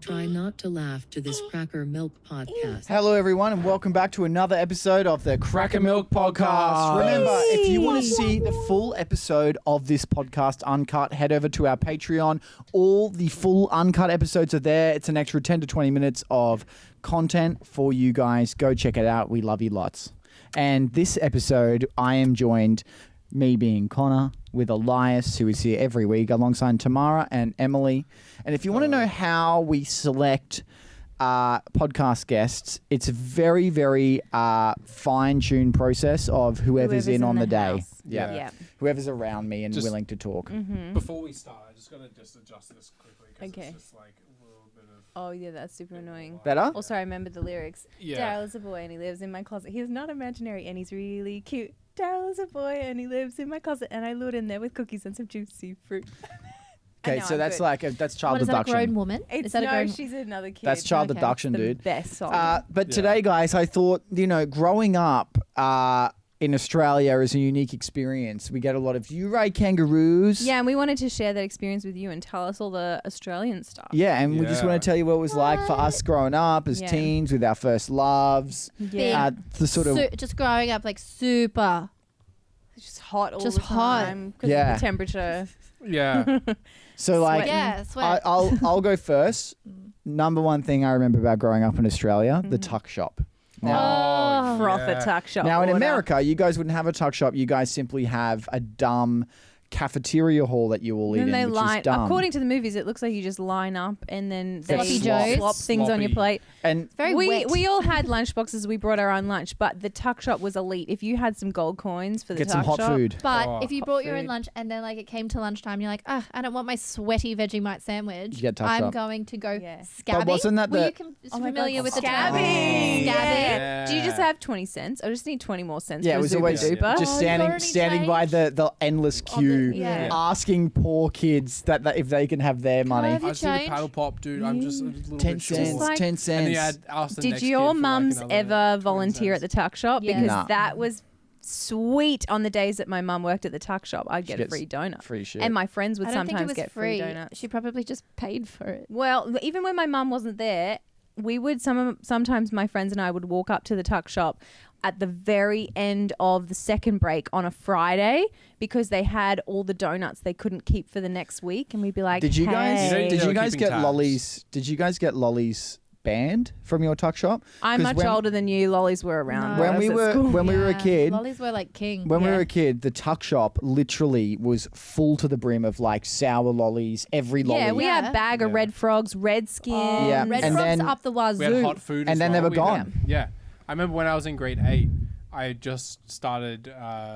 Try not to laugh to this CrackerMilk Podcast. Hello, everyone, and welcome back to another episode of the CrackerMilk Podcast. Remember, if you want to see the full episode of this podcast uncut, head over to our Patreon. All the full uncut episodes are there. It's an extra 10 to 20 minutes of content for you guys. Go check it out. We love you lots. And this episode, I am joined, me being Connor, with Elias, who is here every week, alongside Tamara and Emily. And if you want to know how we select podcast guests, it's a very, very fine-tuned process of whoever's in on the day. Yeah. Whoever's around me and willing to talk. Mm-hmm. Before we start, I just got to adjust this quickly because Okay. it's just like a little bit of... Oh, yeah, that's super annoying. Better? Also, I remember the lyrics. Yeah. Daryl is a boy and he lives in my closet. He's not imaginary and he's really cute. Daryl is a boy and he lives in my closet and I lured in there with cookies and some juicy fruit. Okay, so that's like that's child What is that, a abduction. grown woman? It's Is that no, a grown? she's another kid. That's child Okay. abduction, the dude. best song. But today, guys, I thought, growing up in Australia is a unique experience. We get a lot of Uray kangaroos. Yeah, and we wanted to share that experience with you and tell us all the Australian stuff. Yeah, and we just want to tell you what it was like for us growing up as Yeah. teens with our first loves. Yeah. The sort of just growing up like super. It's just hot all Just the hot. time because Yeah. of the temperature. Yeah. so like Yeah, sweat. I'll go first. Number one thing I remember about growing up in Australia, the tuck shop. Now, Froth a tuck shop. now in order. America, you guys wouldn't have a tuck shop. You guys simply have a dumb cafeteria hall that you all eat And in, they which line, is dumb. according to the movies, it looks like you just line up and then they Sloppy Joes. swap things on your Sloppy. plate. and Very we wet. we all had lunch boxes. We brought our own lunch, but the tuck shop was elite. If you had some gold coins for the get some tuck hot shop, food. But Oh, if you hot brought your own food. lunch and then like it came to lunchtime, you're like, I don't want my sweaty Vegemite sandwich. You get tucked I'm up. going to go Yeah. scabby. But wasn't that Were the- you Oh my familiar God, with the term? scabby? Scabby. Yeah. Do you just have 20 cents? I just need 20 more cents. Yeah, for it a was Zupa always Duper. just Oh, you got any standing by the endless queue, yeah. asking poor kids that if they can have their money. have I see the change? paddle pop, dude. I'm just a little 10 bit cents, short. like- 10 And then you cents. had asked the Did next your kid for, like, mums another ever 20 volunteer at cents. the tuck shop? Yes. Because Nah. that was sweet on the days that my mum worked at the tuck shop. I'd get a gets free donut. Free shit. And my friends would I don't think it sometimes was get free. donuts. She probably just paid for it. Well, even when my mum wasn't there, we would sometimes my friends and I would walk up to the tuck shop at the very end of the second break on a Friday because they had all the donuts they couldn't keep for the next week, and we'd be like, Did you guys? "Hey." You Did know you guys keeping get tabs. lollies? Did you guys get lollies banned from your tuck shop? I'm 'Cause much older than you. Lollies were around. No. when I was at school. when we were a Yeah. kid. Lollies were like king. When we Yeah. were a kid, the tuck shop literally was full to the brim of like sour lollies, every lolly. Yeah, we had Yeah. a bag of Yeah. Red Frogs, Red Skin. Yeah. Red and Frogs then- up the wazoo. We had hot food And as then they well. were We had- gone. Yeah. I remember when I was in grade 8, I just started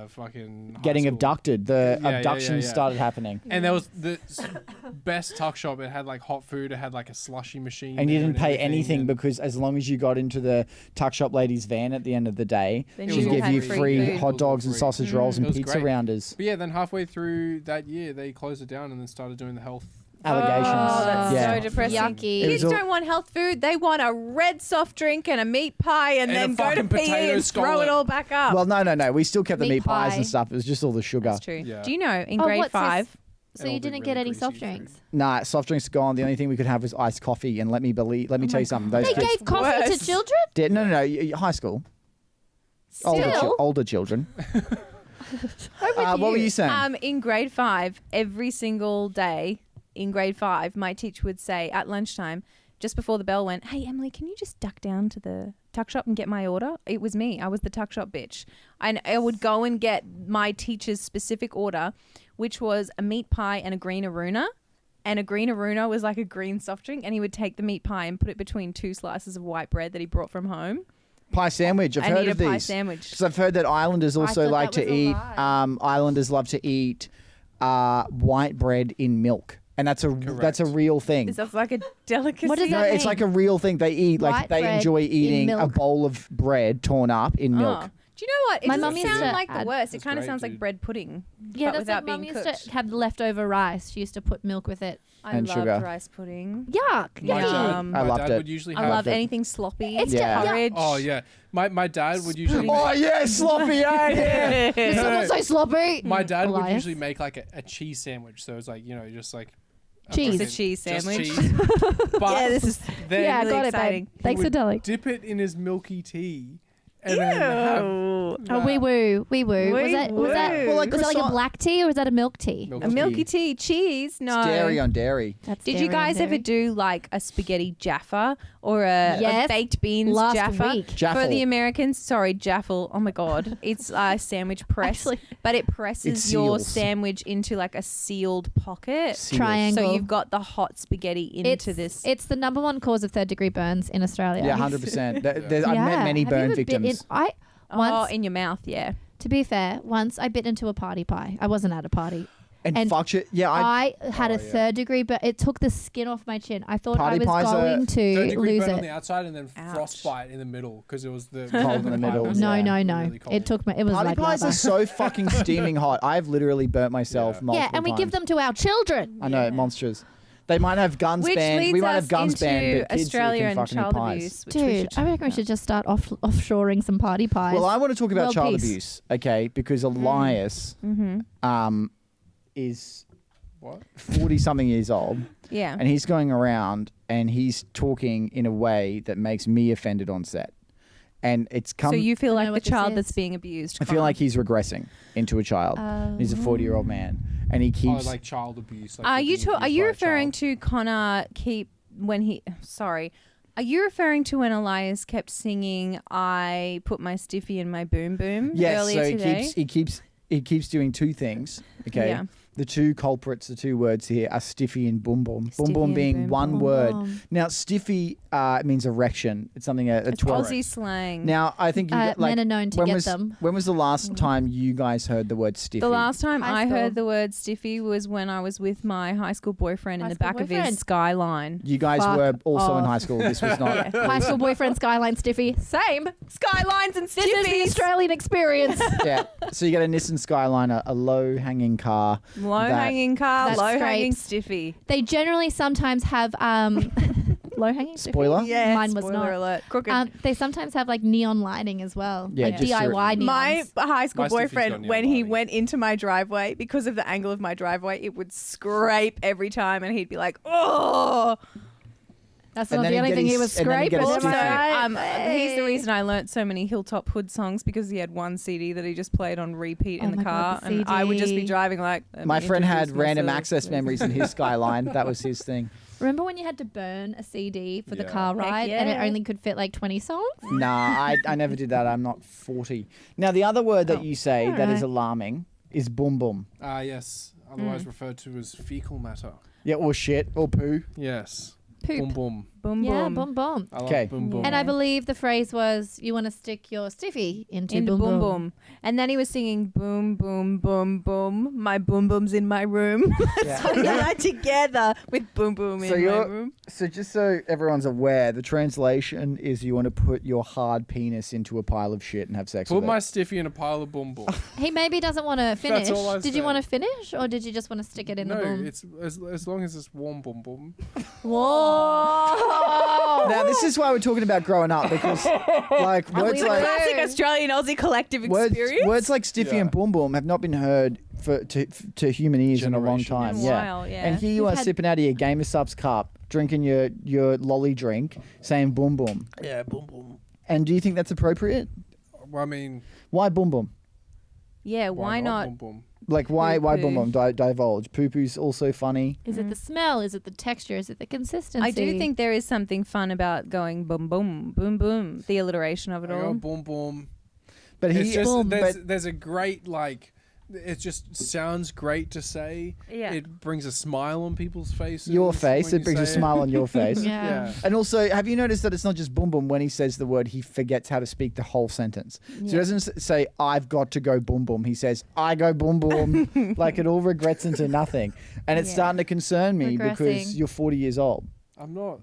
fucking high getting school. abducted. The Yeah, abductions yeah. started happening. And there was the best tuck shop. It had like hot food. It had like a slushy machine. And you there didn't pay everything, anything and because as long as you got into the tuck shop lady's van at the end of the day, Then she'd you give had you free free food. hot dogs and Free. sausage rolls and It was pizza great. rounders. But yeah, then halfway through that year, they closed it down and then started doing the health. Allegations. Oh, that's yeah. so depressing. Yucky. It Kids was all- don't want health food. They want a red soft drink and a meat pie and And then a go to fucking PE potato and throw scallop. it all back up. Well, no. We still kept the Meat meat pies pie. and stuff. It was just all the sugar. That's true. Yeah. Do you know in Oh, grade what's this? 5? So It you all didn't did get really any greasy soft food. drinks? Nah, soft drinks gone. The only thing we could have was iced coffee. And let me tell you something. Those They kids gave coffee worse. to children? did high school, Still? older children. What were you saying? In grade 5, every single day in grade 5, my teacher would say at lunchtime, just before the bell went, "Hey, Emily, can you just duck down to the tuck shop and get my order?" It was me. I was the tuck shop bitch. And I would go and get my teacher's specific order, which was a meat pie and a green aruna. And a green aruna was like a green soft drink. And he would take the meat pie and put it between 2 slices of white bread that he brought from home. Pie sandwich. I've I heard need of a pie these. sandwich. Because I've heard that Islanders also thought like that to was a eat. lie. Islanders love to eat white bread in milk, and that's a real thing. Is that like a delicacy? What does No, that it's mean? like a real thing. They eat like White they bread enjoy in eating a milk? bowl of bread torn up in milk. Oh. Do you know what? It My doesn't mum used sound to like the add- worst. It That's kind of great, sounds like dude. bread pudding. Yeah, but that's without like mum being used cooked. to have leftover rice. She used to put milk with it. I And loved sugar. rice pudding. Yuck. My Yucky. dad, I my loved dad it. would usually I have. love it. anything sloppy. It's Yeah. Porridge. Oh yeah, my dad would usually. Oh yeah, sloppy, yeah. Did someone say sloppy? My dad would Elias? usually make like a cheese sandwich. So it's like just like Cheese. It's a cheese Just sandwich. cheese. But Yeah, this is then Yeah, I really got exciting. it, babe. Thanks for telling. dip it in his milky tea and then have Oh, that. wee woo. Wee Was that woo. was that Well, like was that like a croissant- black tea or was that a milk tea? Milk A milky tea, cheese. No. It's dairy on dairy. That's Did dairy you guys on ever dairy. do like a spaghetti jaffa or a Yes. baked beans Last jaffa? week? For Jaffle. the Americans, sorry, jaffle. Oh my god, it's a sandwich press, Actually- but it It presses your seals. sandwich into like a sealed pocket. Seals. Triangle. So you've got the hot spaghetti into this. It's the number one cause of third-degree burns in Australia. Yeah, 100%. I've met Yeah. many Have you burn ever bit victims. Once, in your mouth, yeah. to be fair, once I bit into a party pie. I wasn't at a party. And fucked it. Yeah, I had Oh, a yeah. third-degree, but it took the skin off my chin. I thought Party I was pies are going to Third-degree lose burn on it. the outside and then Ouch. frostbite in the middle because it was the Cold in the middle. No, Yeah. no. Really cold. It took me. It was Party like pies lava. are so fucking steaming hot. I've literally burnt myself Yeah. multiple Yeah, and we give times. them to our children. I know, monsters. They might have guns Which banned. leads We might us have guns into banned, but kids Australia can and fucking child eat pies. abuse. Which we Dude, should I reckon we should just start offshoring some party pies. Well, I want to talk about World child peace. abuse, okay? Because Elias is What? 40-something years old, Yeah. and he's going around and he's talking in a way that makes me offended on set. And it's come. So you feel I like know the what this child that's is. being abused. I feel like he's regressing into a child. He's a 40-year-old man, and he Oh, keeps. like child abuse. Like Are you're you being are abused you by a referring child. to Connor Sorry. Are you referring to when Elias kept singing "I put my stiffy in my boom boom" Yes, earlier so today? he keeps doing two things. Okay, Yeah. the two culprits, the two words here are stiffy and boom boom. Boom Stiffy boom and being boom one boom. word. Boom. Now stiffy means erection. It's something a It's 12. Aussie slang. Now I think you like men are known to when get was them. when was the last time you guys heard the word stiffy? the last time High I school. heard the word stiffy was when I was with my high school boyfriend in High the school back of boyfriend. his Skyline. You guys Fuck were also in off. high school. This was not. High school boyfriend, Skyline Stiffy. Same. Skylines and This is the stiffies. Australian experience. Yeah. So you get a Nissan Skyline, a low hanging car. Low hanging car, that low hanging scrapes. stiffy. They generally sometimes have low hanging. Spoiler? Yeah, Mine was spoiler not. alert. Crooked. They sometimes have like neon lighting as well. Yeah, like just DIY neons. My high school My stiffy's got boyfriend, neon when he lighting. went into my driveway, because of the angle of my driveway, it would scrape every time, and he'd be like, "Oh!" That's And not then the he'd only get thing he his- was and then he'd get scraping. his Am I stiffy. right? He's the reason I learnt so many Hilltop Hood songs, because he had one CD that he just played on repeat Oh in the my car, God, the and I would just be CD. driving like. "Let My me friend had introduce random myself." access memories in his Skyline. That was his thing. Remember when you had to burn a CD for the Yeah. car Heck ride and it yeah. only could fit like 20 songs? Nah, I never did that. I'm not 40. Now, the other word that Oh, you say that is alright. alarming is boom boom. Yes. Otherwise referred to as fecal matter. Yeah, or shit, or poo. Yes. Poop. Boom boom. Boom Yeah, boom. boom boom. I love Okay. boom boom. And I believe the phrase was, you want to stick your stiffy into Into boom boom boom. boom. And then he was singing boom boom boom boom. My boom boom's in my room. Yeah. So we are together with boom boom So in my you're- room. So just so everyone's aware, the translation is you want to put your hard penis into a pile of shit and have sex Put with my it. stiffy in a pile of boom boom. He maybe doesn't want to finish. all I Did you said. want to finish or did you just want to stick it in No, the boom? it's as long as it's warm boom boom. Whoa! Now, this is why we're talking about growing up, because like words The like classic Australian Aussie collective experience. words like stiffy Yeah. and boom boom have not been heard to human ears in a long time. Generations. In a Yeah. while, yeah. And here you We've are had- sipping out of your Gamer Subs cup, drinking your lolly drink, saying boom boom. Yeah, boom boom. And do you think that's appropriate? Well, I mean, Why boom boom? Yeah, why not? boom boom? Like why boom Poo-poo. boom? Divulge. Poo poo's also funny. Is it the smell? Is it the texture? Is it the consistency? I do think there is something fun about going boom boom boom boom. The alliteration of it I go all. boom boom. But It's he just Boom. there's a great like. It just sounds great to say. Yeah. It brings a smile on people's faces. your face, when it you brings a say smile on your face. Yeah. Yeah. And also, have you noticed that it's not just boom boom when he says the word, he forgets how to speak the whole sentence. So he doesn't say, I've got to go boom boom. He says, I go boom boom. Like it all regrets into nothing. And it's Yeah. starting to concern me because Regressing. you're 40 years old. I'm not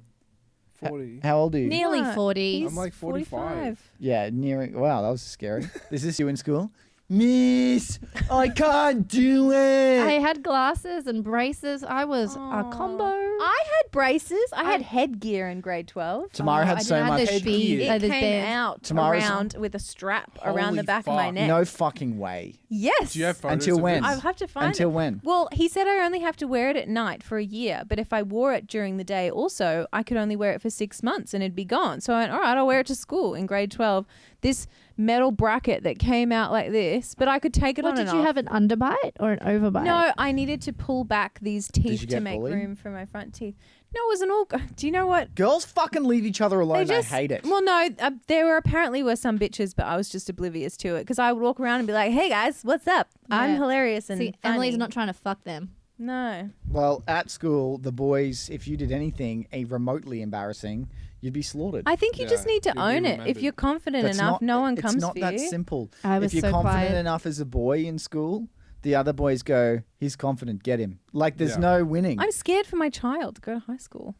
40. How old are you? Nearly What? 40. I'm like 45. Yeah, nearing. Wow, that was scary. Is this you in school? Miss, I can't do it. I had glasses and braces. I was a combo. I had braces. I had headgear in grade 12. Tamara had I so didn't have much. the speed. It those came bands. out Tamara's- around with a strap around the Holy back of my fuck. neck. No fucking way. Yes. Do you have photos Until of when? this? I'll have to find Until it. when? Well, he said I only have to wear it at night for a year, but if I wore it during the day also, I could only wear it for 6 months and it'd be gone. So I went, all right, I'll wear it to school in grade 12. This metal bracket that came out like this, but I could take it What on did and you off. have, an underbite or an overbite? No, I needed to pull back these teeth you to get make bullied? room for my front teeth. No, it wasn't all. Do you know what? Girls fucking leave each other alone. They just I hate it. Well, no, there were apparently some bitches, but I was just oblivious to it because I would walk around and be like, "Hey guys, what's up? I'm Yeah. hilarious and See, funny." Emily's not trying to fuck them. No, Well, at school, the boys, if you did anything remotely embarrassing, you'd be slaughtered. I think you just Yeah, need to you'll be own it. If remembered. you're confident That's enough, no one it's comes not for that you. simple. I was If you're so confident quiet. enough as a boy in school, the other boys go, he's confident, get him. Like, there's Yeah. no winning. I'm scared for my child to go to high school.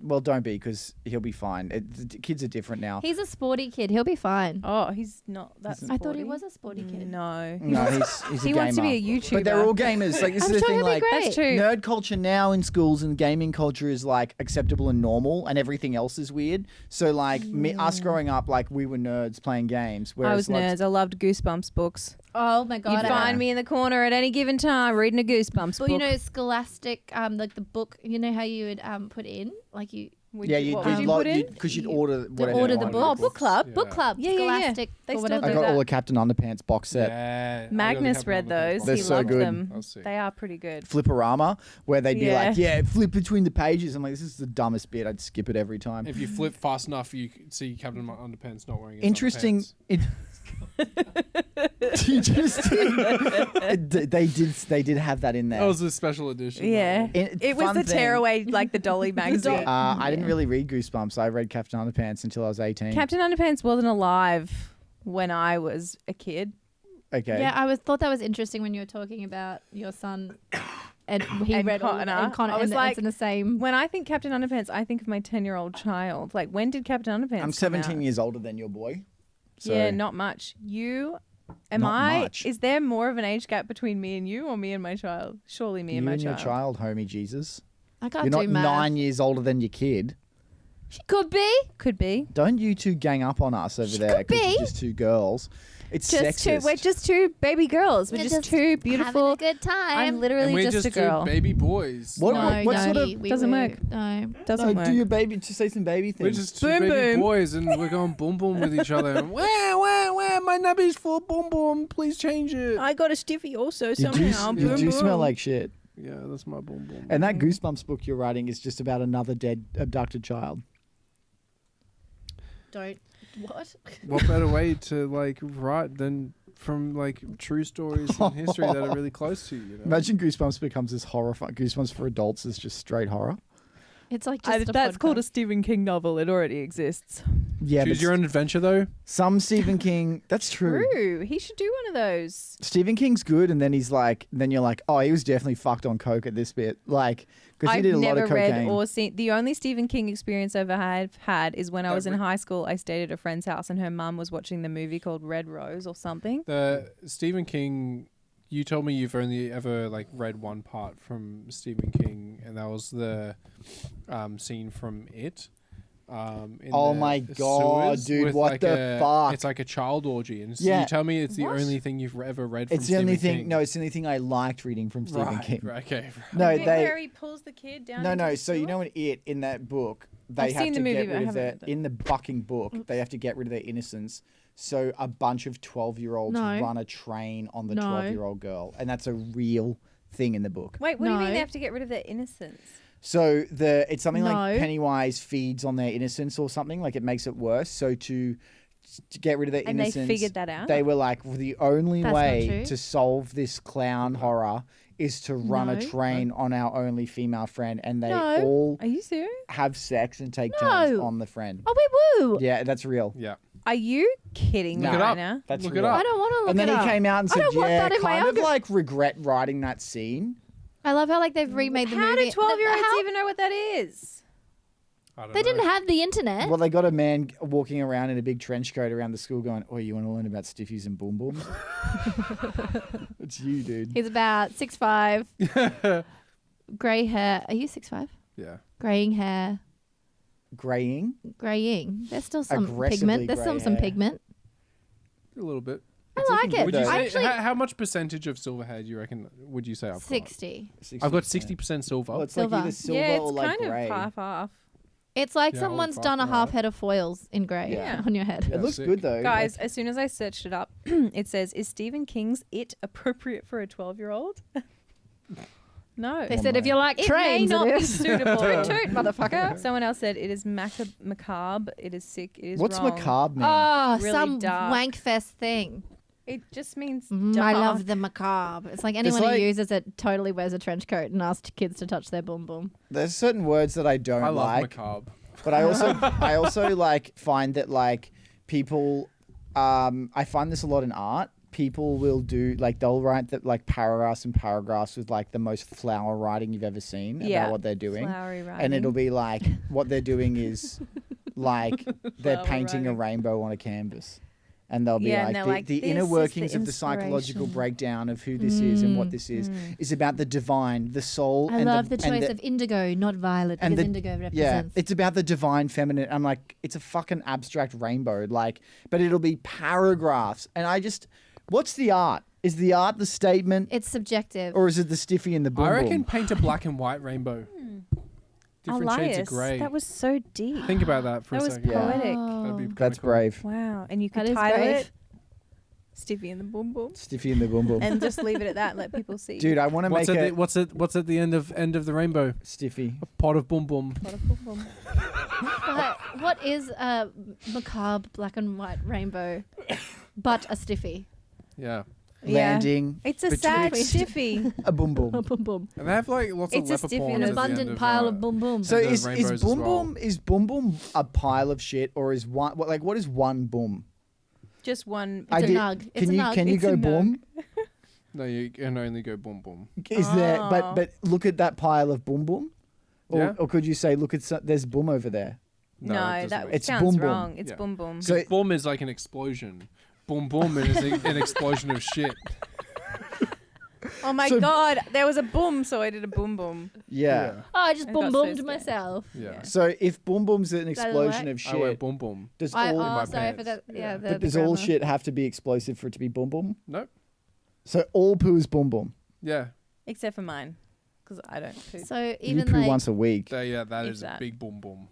Well, don't be, because he'll be fine. Kids are different now. He's a sporty kid. He'll be fine. Oh, he's not that. He's- I thought he sporty. was a sporty kid. No, No, he's a he gamer. wants to be a YouTuber. But they're all gamers. Like, this I'm is the sure thing. he'll be Like, great. That's true. nerd culture now in schools and gaming culture is like acceptable and normal, and everything else is weird. So like us growing up, like we were nerds playing games. Whereas I was like, nerds. I loved Goosebumps books. Oh my god! You'd find me in the corner at any given time reading a Goosebumps Well, book. you know, Scholastic, like the book. You know how you would put in, like you Yeah, what would you put in? because you'd order to whatever. order you the wanted. book. book club. Yeah. Book club. Yeah, yeah, yeah. Scholastic They or still whatever. I do got that. all the Captain Underpants box set. Yeah, Magnus read those. They're He so loved good. them. I'll see. They are pretty good. Flipperama, where they'd be Yeah. like, yeah, flip between the pages. I'm like, this is the dumbest bit. I'd skip it every time. If you flip fast enough, you see Captain Underpants not wearing his Interesting. underpants. You just- they did have that in there. That was a special edition. Yeah. It was Fun the thing, tearaway, like the Dolly magazine. I didn't really read Goosebumps. I read Captain Underpants until I was 18. Captain Underpants wasn't alive when I was a kid. Okay. Yeah, I thought that was interesting when you were talking about your son, and he And read all Connor. and Connor, I was and like- it's in the same. When I think Captain Underpants, I think of my 10-year-old child. Like, when did Captain Underpants I'm come 17 out? years older than your boy. So Yeah, not much. Am Not I? much. Is there more of an age gap between me and you, or me and my child? Surely me you and my and your child. child, homie Jesus. I can't You're do not math. 9 years older than your kid. She could be. Could be. Don't you two gang up on us over there could because be. you're just two girls. It's Just sexist. we're just two baby girls. We're We're just just two Having beautiful. a good time. I'm And literally we're just a two girl. baby boys. What- no, what no, sort of- we Doesn't were- work. No. Doesn't No, work. do your baby. Just say some baby We're things. just two Boom, baby boom. boys, and we're going boom boom with each other. And, wah, my nubby's full boom boom. Please change it. I got a stiffy also you somehow. do, you Boom, do boom. smell like shit. Yeah, that's my boom boom. And that Goosebumps book you're writing is just about another dead abducted child. Don't. What? What better way to like write than from like true stories in history that are really close to you? You know? Imagine Goosebumps becomes this horrifying. Goosebumps for adults is just straight horror. It's like just That's called a podcast. Stephen King novel. It already exists. Yeah, Choose but your own adventure, though. some Stephen King. That's true. True. He should do one of those. Stephen King's good, and then then you're like, oh, he was definitely fucked on coke at this bit, like because he I've did a lot never of read cocaine. or seen. The only Stephen King experience I've had is when I was in Every- high school. I stayed at a friend's house, and her mum was watching the movie called Red Rose or something. The Stephen King. You told me you've only ever like read one part from Stephen King, and that was the scene from It. In Oh the my God, sewers dude, with, what like, the fuck? It's like a child orgy, and so Yeah. you tell me it's the What? only thing you've ever read from It's the Stephen only thing. King. No, it's the only thing I liked reading from Stephen King. Right, okay. No, where he pulls the kid down. No, into no. the So you sewer? know in that book they I've have seen to the movie, get but I rid of haven't their read it. in the fucking book they have to get rid of their innocence. So a bunch of 12-year-olds No. run a train on the No. 12-year-old girl, and that's a real thing in the book. Wait, what do you mean No. they have to get rid of their innocence? So it's something like No. Pennywise feeds on their innocence or something, like it makes it worse. So to get rid of their And they innocence, figured that out? They were like, well, the only That's not way true. to solve this clown horror is to run a No. train on our only female friend, and they No. all Are you serious? have sex and take turns No. on the friend. Oh, we woo. Yeah, that's real. Yeah. Are you kidding me Look it right up. now? That's Look real. it up. I don't want to look And then it he up. came out and I said, don't want "Yeah, that in my kind of algorithm." like regret writing that scene." I love how like they've remade the How movie. do 12-year-olds How- even know what that is? I don't They know. didn't have the internet. Well, they got a man walking around in a big trench coat around the school going, "Oh, you want to learn about stiffies and boom booms?" It's you, dude. He's about 6'5", grey hair. Are you 6'5"? Yeah. Graying hair. Graying. There's still some Aggressively pigment. There's grey some hair. pigment. A little bit. I like it. Would you say Actually, how much percentage of silver hair do you reckon? Would you say I've got? 60. I've got 60% silver. Well, it's Silver. like either silver yeah, or it's like kind grey. of half. It's like Yeah, someone's fuck, done a yeah. half head of foils in grey Yeah. on your head. It looks sick. good though. Guys, as soon as I searched it up, it says, "Is Stephen King's It appropriate for a 12-year-old?" No. They said if you like It trains, may not it be is. suitable. Toot toot, motherfucker. Someone else said it is macabre. It is sick. It is What's wrong. macabre mean? Oh, Really some dark. wankfest thing. It just means I dark. love the macabre. It's like anyone like- who uses it totally wears a trench coat and asks kids to touch their boom boom. There's certain words that I don't I love like, macabre. but I also like find that like people, I find this a lot in art. People will do like they'll write that like paragraphs and paragraphs with like the most flower writing you've ever seen Yeah. about what they're doing. Flowery writing. And it'll be like what they're doing is like they're Flower painting a writing. rainbow on a canvas. And they'll be Yeah, and like, they're the, like, the "This inner is the workings of the psychological inspiration." breakdown of who this is and what this is about the divine, the soul. I and love the and choice of indigo, not violet, and because the- indigo represents. Yeah, it's about the divine feminine. I'm like, it's a fucking abstract rainbow. Like, but it'll be paragraphs. And I just, what's the art? Is the art the statement It's subjective. or is it the stiffy and the boom I reckon boom? paint a black and white rainbow. Different shades of Elias, grey. that was so deep. Think about that for That a was second. Yeah. poetic. That'd be That's kinda cool. brave. Wow. And you could That is title brave. it Stiffy and the Boom Boom Stiffy and the boom boom. and just leave it at that and let people see. Dude, I want to make What's at, a what's at the end of the rainbow? stiffy. A pot of boom boom. What a boom boom. But what is a macabre black and white rainbow but a stiffy? Yeah. Yeah. Landing It's a sad betwixt stiffy. a boom boom. Boom boom. And they have like lots It's a of leopard stiffy pawns and An It's at the end abundant of, pile of boom boom. So And the is rainbows as boom well. boom a pile of shit or is one what is one boom? Just one. It's a nug. It's a nug. Can you It's a go nug. boom? No, you can only go boom boom. Is there? Oh. But look at that pile of boom boom. Yeah. Or could you say look at there's boom over there? No, it doesn't that make It's sounds boom boom. wrong. It's Yeah. boom boom. So- So boom is like an explosion. Boom boom is an explosion of shit. Oh my So- god, there was a boom, so I did a boom boom. Yeah. Oh, I just I boom got so boomed scared. myself. Yeah. So if boom boom's an that explosion right? of I went shit, boom boom. does I, all my sorry for pants. that. Yeah, but does all shit have to be explosive for it to be boom boom? Nope. So all poo is boom boom. Yeah. Except for mine, because I don't poo. So You even poo like once a week. That If is a that. big boom boom.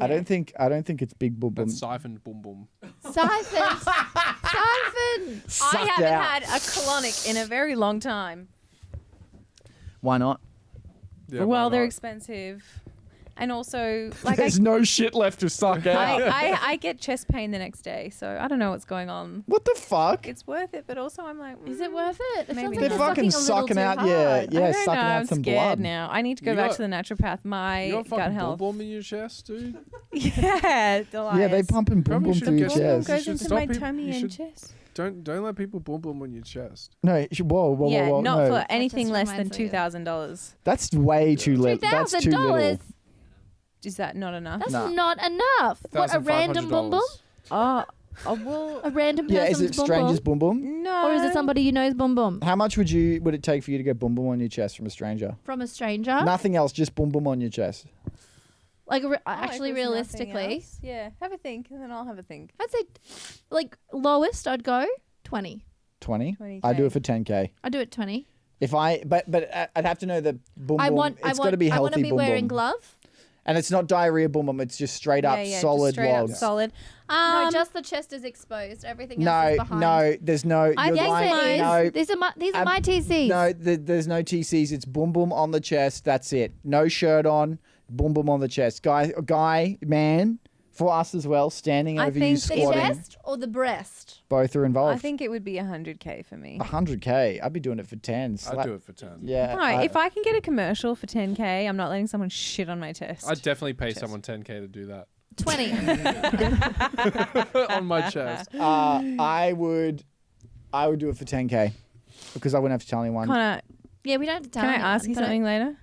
I don't think it's big boom boom. That's siphoned boom boom. siphon, siphon. I Sucked haven't out. had a colonic in a very long time. Why not? Yeah, well, why they're not? expensive, and also like There's no shit left to suck out. I get chest pain the next day, so I don't know what's going on. What the fuck? It's worth it, but also I'm like, Is it worth it? It Maybe sounds like not. They're you're fucking sucking a little sucking too out, hard. yeah, I don't sucking know, out I'm some scared blood. now. I need to go You back got- to the naturopath. My You got gut fucking boom health. boom in your chest, dude. Yeah, Yeah, they pumping boom Probably boom should through your get some. chest. You goes should into stop my people- tummy you and should- chest. Don't let people boom boom on your chest. No, whoa, whoa, Yeah, whoa, whoa, not no. for anything just less than reminds me of- $2,000. That's way too little. That's too little. $2,000. Is that not enough? That's Nah. not enough. What, a random boom boom? Oh, well, A random Yeah, is person's it boom strangers boom? boom boom? no. Or is it somebody you know's boom boom? How much would it take for you to go boom boom on your chest from a stranger? From a stranger? Nothing else, just boom boom on your chest. Like, Oh, if actually, there's nothing realistically, else, yeah, have a think, and then I'll have a think. I'd say, like, lowest I'd go 20. 20? 20K. I do it for 10K. I'd do it 20. If I, but I'd have to know the boom boom. It's got to be I want healthy to be boom wearing boom. glove. And it's not diarrhea boom boom. It's just straight up Yeah, solid just straight up logs. solid. No, just the chest is exposed. Everything else No, is behind. no, there's no. I You're think lying. there is. No, These are Ab- my TCs. no, there's no TCs. It's boom boom on the chest. That's it. No shirt on. Boom boom on the chest. Guy, man, for us as well. Standing I over you, think the the squatting. chest or the breast? Both are I involved. think it would be 100K for me. 100K. I'd be doing it for 10. I'd do it for 10. Yeah. No, if I can get a commercial for 10K, I'm not letting someone shit on my test. I'd definitely pay someone 10K to do that 20. on my chest. I would do it for 10K because I wouldn't have to tell anyone. Connor, Yeah, we don't have to tell can I anyone, ask you but something later?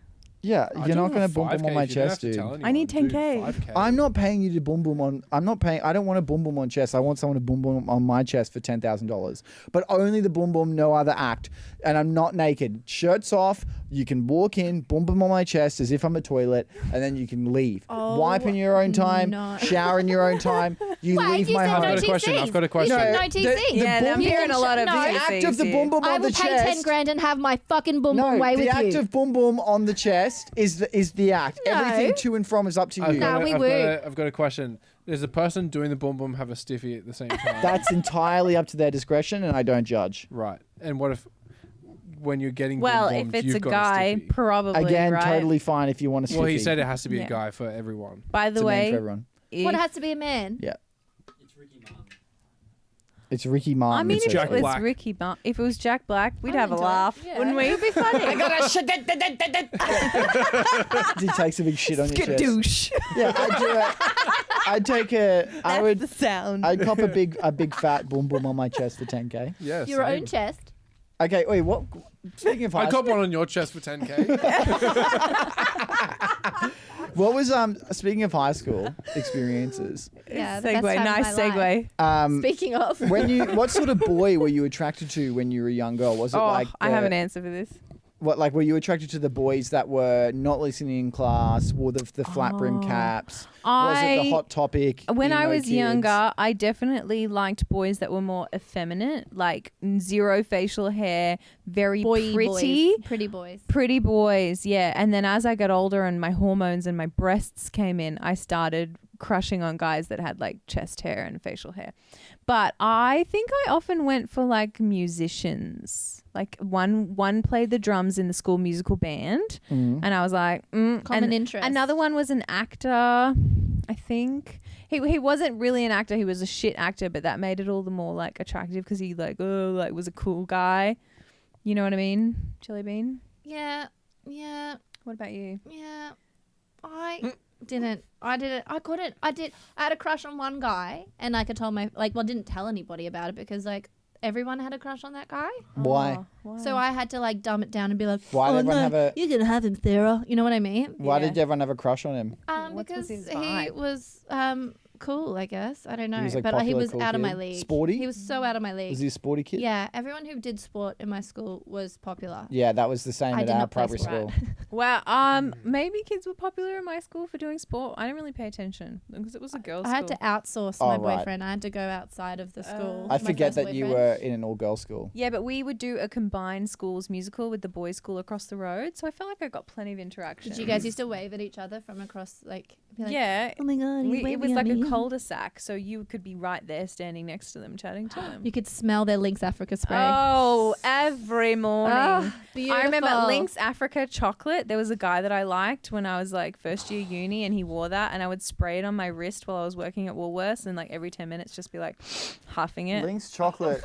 Yeah, I you're do not a going to boom 5K boom on my if you don't have chest, to dude. tell I anyone. need Do 10K. 5K. I'm not paying you to boom boom on. I'm not paying. I don't want to boom boom on chest. I want someone to boom boom on my chest for $10,000, but only the boom boom, no other act. And I'm not naked. Shirts off. You can walk in, boom boom on my chest as if I'm a toilet, and then you can leave. Wipe in your own time. no. Shower in your own time. You Wait, leave you my said home. no I've got a question. TCs. I've got a question. You said No, no TC. Yeah, I'm boom- hearing a lot of No. The act of the boom boom I on will the pay chest. 10 grand and have my fucking boom boom No, way with the act you. of boom boom on the chest is the act. No. Everything to and from is up to you. I've got a question. Does the person doing the boom boom have a stiffy at the same time? That's entirely up to their discretion, and I don't judge. right. And what if when you're getting Well, boom if boomed, it's you've a got guy, stiffy? probably Again, right? totally fine if you want to. Well, he said it has to be Yeah. a guy for everyone. By it's the a man for way, everyone. What has to be a man? Yeah. It's Ricky Martin. I mean, It's if Jack it was Black. Ricky, if it was Jack Black, we'd I'm have a into it. laugh, Yeah. wouldn't we? It'd be funny. I got he takes a big shit on your chest. skadoosh. Yeah, I'd take a. I That's would. the sound. I'd cop a big fat boom boom on my chest for 10K. Yeah. Your same. own chest. Okay, wait. What? Speaking of high I cop school, one on your chest for 10K. what was speaking of high school experiences? Yeah, the best segue, time of nice my life. segue. Speaking of. What sort of boy were you attracted to when you were a young girl? Was it like I have an answer for this. were you attracted to the boys that were not listening in class, wore the flat brim caps? Was it the hot topic? When I emo was kids? younger, I definitely liked boys that were more effeminate, like zero facial hair, very Boy pretty. boys. Pretty boys. Pretty boys, yeah. And then as I got older and my hormones and my breasts came in, I started crushing on guys that had like chest hair and facial hair. But I think I often went for like musicians. Like one played the drums in the school musical band, and I was like, Common and interest. Another one was an actor, I think. He wasn't really an actor. He was a shit actor, but that made it all the more like attractive because he was a cool guy. You know what I mean? Chili Bean. Yeah. What about you? Yeah. I didn't. I couldn't. I had a crush on one guy, and I told didn't tell anybody about it because everyone had a crush on that guy. Why? Oh, why? So I had to dumb it down and be like, Why did oh everyone no, have a- you're gonna have him, Sarah. You know what I mean? Why Yeah. did everyone have a crush on him? What was Because his he vibe? was cool, I guess. I don't know, was, like, but he popular, was cool out of my kid? league. Sporty? He was so out of my league. Was he a sporty kid? Yeah, everyone who did sport in my school was popular. Yeah, that was the same I at did our not play primary sport. school. Wow. Maybe kids were popular in my school for doing sport. I didn't really pay attention because it was a girls' I had to school. outsource Oh, my right. boyfriend. I had to go outside of the school. I My forget first that you boyfriend. were in an all-girls school. Yeah, but we would do a combined schools musical with the boys' school across the road, so I felt like I got plenty of interaction. Did you guys used to wave at each other from across, be like, Yeah. oh my god, It was like a cul-de-sac, so you could be right there standing next to them, chatting to them. You could smell their Lynx Africa spray. Oh, every morning. Ah, I remember beautiful. Lynx Africa chocolate. There was a guy that I liked when I was like first year uni, and he wore that, and I would spray it on my wrist while I was working at Woolworths, and like every 10 minutes just be like huffing it. Lynx chocolate.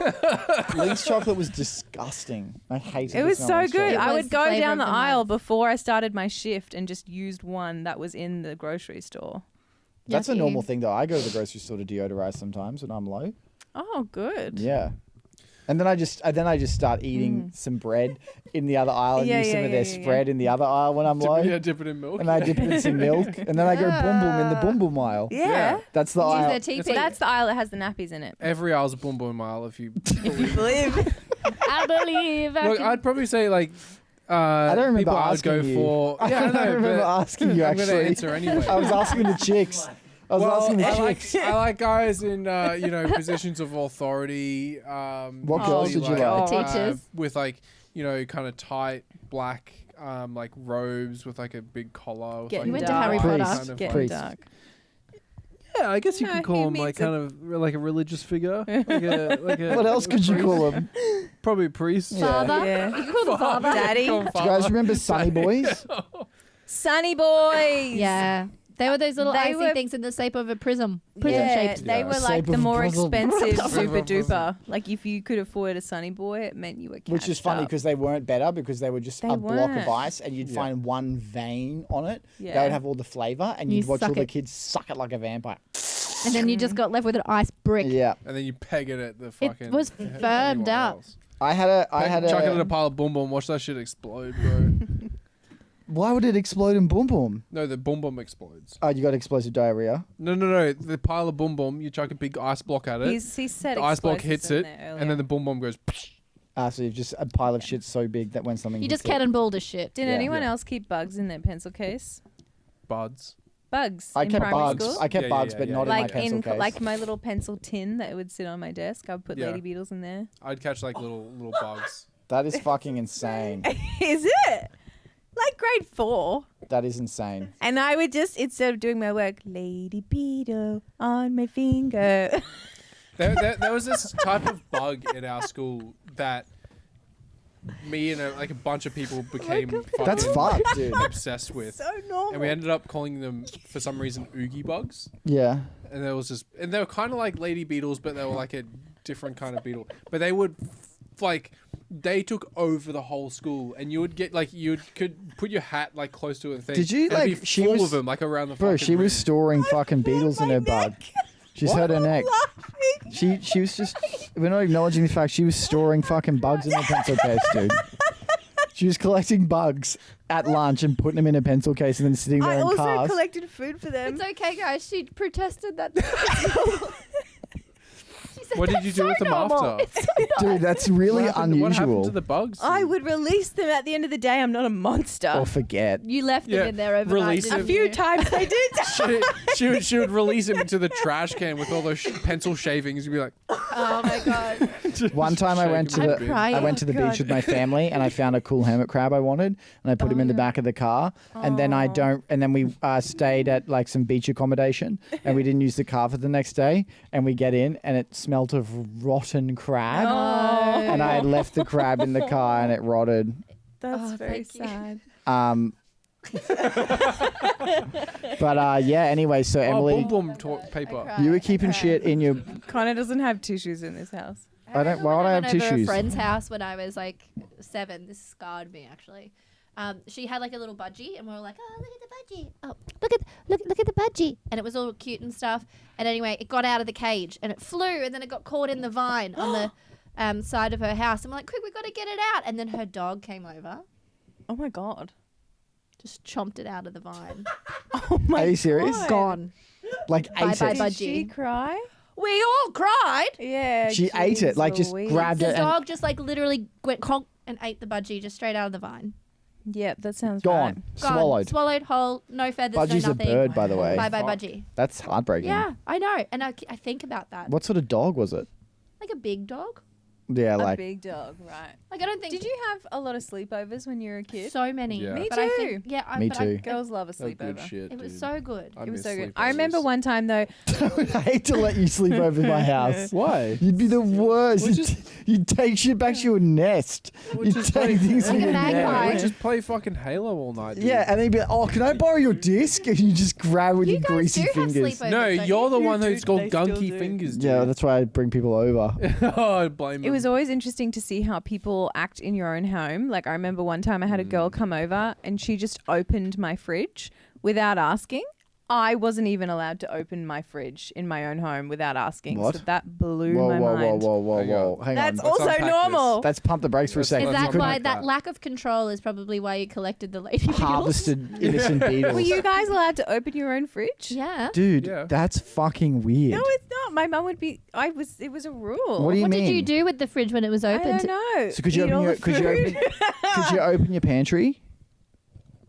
Lynx chocolate was disgusting. I hated it. It was so good. It I was would the go flavour down of the the aisle month. before I started my shift and just used one that was in the grocery store. That's a Yucky. normal thing though. I go to the grocery store to deodorize sometimes when I'm low. Oh, good. Yeah. And then I just start eating some bread in the other aisle and Yeah, use some yeah, of their yeah, yeah. spread in the other aisle when I'm low. Dip it in milk. And I dip it in some milk. And then I go boom boom in the boom boom aisle. Yeah. That's the Use aisle. their TP. So that's the aisle that has the nappies in it. Every hour's a boom boom mile if you. If you believe. I believe. Look, I'd probably say like. I don't remember people I would asking go you. for. I Yeah, don't I know, remember but asking you I'm gonna actually. answer anyway. I was asking the chicks. I was asking the chicks. I like guys in positions of authority. What girls did you like? Teachers. with kind of tight black like robes with like a big collar. With, Getting You went to dark. Harry Priest. Potter. Kind of, Getting Priest. dark. Yeah, I guess you No, could he call him means like it. kind of like a religious figure. like a What else could you call them? Probably a priest. Yeah. Father. Yeah. You could call them father. Daddy. Do you guys remember Sunny Boys? Sunny boys. Yeah. They were those little They icy were- things in the shape of a prism. Prism Yeah, shaped. they Yeah. were Shape like the of more puzzle. expensive super duper. Like if you could afford a Sunny Boy, it meant you were Which is cashed funny up. because they weren't better because they were just They a block of weren't. ice and you'd Yeah. find one vein on it. They Yeah. would have all the flavour and You you'd watch suck all the it. kids suck it like a vampire. And then you just got left with an ice brick. Yeah. and then you peg it at the It fucking. was anyone firmed up. else. I had Chuck it in a a pile of boom boom. Watch that shit explode, bro. Why would it explode in boom boom? No, the boom boom explodes. Oh, you got explosive diarrhea. No. The pile of boom boom, you chuck a big ice block at it. He said The ice block explosives hits in it, there earlier. and then the boom boom goes. So you've just a pile of shit so big that when something You hits just cannonballed a shit. Did Yeah. anyone Yeah. else keep bugs in their pencil case? Buds. Bugs. I in kept primary bugs. School? I kept Yeah, bugs, yeah, but yeah, not yeah. in my Like pencil case. like my little pencil tin that would sit on my desk. I would put Yeah. lady beetles in there. I'd catch like little bugs. That is fucking insane. Is it? Like grade 4. That is insane. And I would just, instead of doing my work, lady beetle on my finger. There was this type of bug at our school that me and a bunch of people became That's fucking fucked, dude. obsessed with. So normal. And we ended up calling them, for some reason, oogie bugs. Yeah. And there was and they were kind of like lady beetles, but they were like a different kind of beetle. But they would, they took over the whole school, and you would get could put your hat like close to a thing. Did you, and it'd like, be she full was- of them like around the Bro, fucking she was room. storing fucking beetles in her bug. She's hurt her neck. Laughing. She was just. We're not acknowledging the fact she was storing fucking bugs in her pencil case, dude. She was collecting bugs at lunch and putting them in a pencil case and then sitting there I in also cars. collected food for them. It's okay, guys. She protested that. She said, What did you "That's do so with them normal." after? It's so Dude, that's really What happened unusual. to the bugs? I would release them at the end of the day. I'm not a monster. Or forget. You left them Yeah, in there overnight. release didn't A them. few you? times they did. she would release him into the trash can with all those pencil shavings. You'd be like, Oh my god. One time I went to Shake 'em in the the bin. I went to the God. beach with my family and I found a cool hermit crab I wanted and I put him in the back of the car and then we stayed at like some beach accommodation and we didn't use the car for the next day and we get in and it smelt of rotten crab and I had left the crab in the car and it rotted. That's Oh, very thank you. sad. But yeah, anyway, so Emily, boom boom paper. cried. you were keeping shit in your Connor doesn't have tissues in this house. I don't- why remember would I when have went over tissues? a friend's house when I was like 7. This scarred me actually. She had like a little budgie, and we were like, "Oh, look at the budgie! Oh, look at the budgie!" And it was all cute and stuff. And anyway, it got out of the cage and it flew, and then it got caught in the vine on the side of her house. And we're like, "Quick, we got to get it out!" And then her dog came over, Oh my god. just chomped it out of the vine. Oh my Are you serious? God. Gone. like Bye ate bye, it. bud. Did she Budgie. cry? We all cried. Yeah. She ate it, jeez like, just Louise. grabbed The it and dog just like literally went conk and ate the budgie just straight out of the vine. Yeah, that sounds gone, Gone. swallowed. Swallowed whole, no feathers, Budgie's no a nothing. bird, by the way. Bye bye, Fuck. budgie. That's heartbreaking. Yeah, I know. And I think about that. What sort of dog was it? Like a big dog. Yeah, A like big dog, right? Like I don't think. Did you have a lot of sleepovers when you were a kid? So many. Yeah. Me But I too. think, yeah, Me but too. Girls love a That's good sleepover. shit. It was dude. so good. I It was miss so good. sleepovers. I remember one time though. I hate to let you sleep over my house. Why? You'd be the worst. We'll You'd take shit back to your nest. You'd just take things from Like a your magpie. nest. We just play fucking Halo all night. Dude. Yeah, and then be like, "Oh, can I borrow your disc?" And you just grab it with You your guys greasy do have fingers. sleepovers. No, don't you're the You one do, who's got they still gunky do. fingers. Dude. Yeah, that's why I bring people over. Oh, I blame It was them. always interesting to see how people act in your own home. Like I remember one time I had a girl come over and she just opened my fridge without asking. I wasn't even allowed to open my fridge in my own home without asking. What? So that blew Whoa, my whoa, mind. Hang on. Hang That's on. Let's also unpack normal. Let's pump the brakes for a Let's- second. Is let's You that couldn't why unpack that that. lack of control is probably why you collected the lady beetles? harvested innocent beetles. Were you guys allowed to open your own fridge? Yeah. Dude, Yeah. that's fucking weird. No, it's not. My mum would be. It was a rule. What do you What mean? did you do with the fridge when it was I open? don't know. So could you Eat open all your the could you food? open could you open your pantry?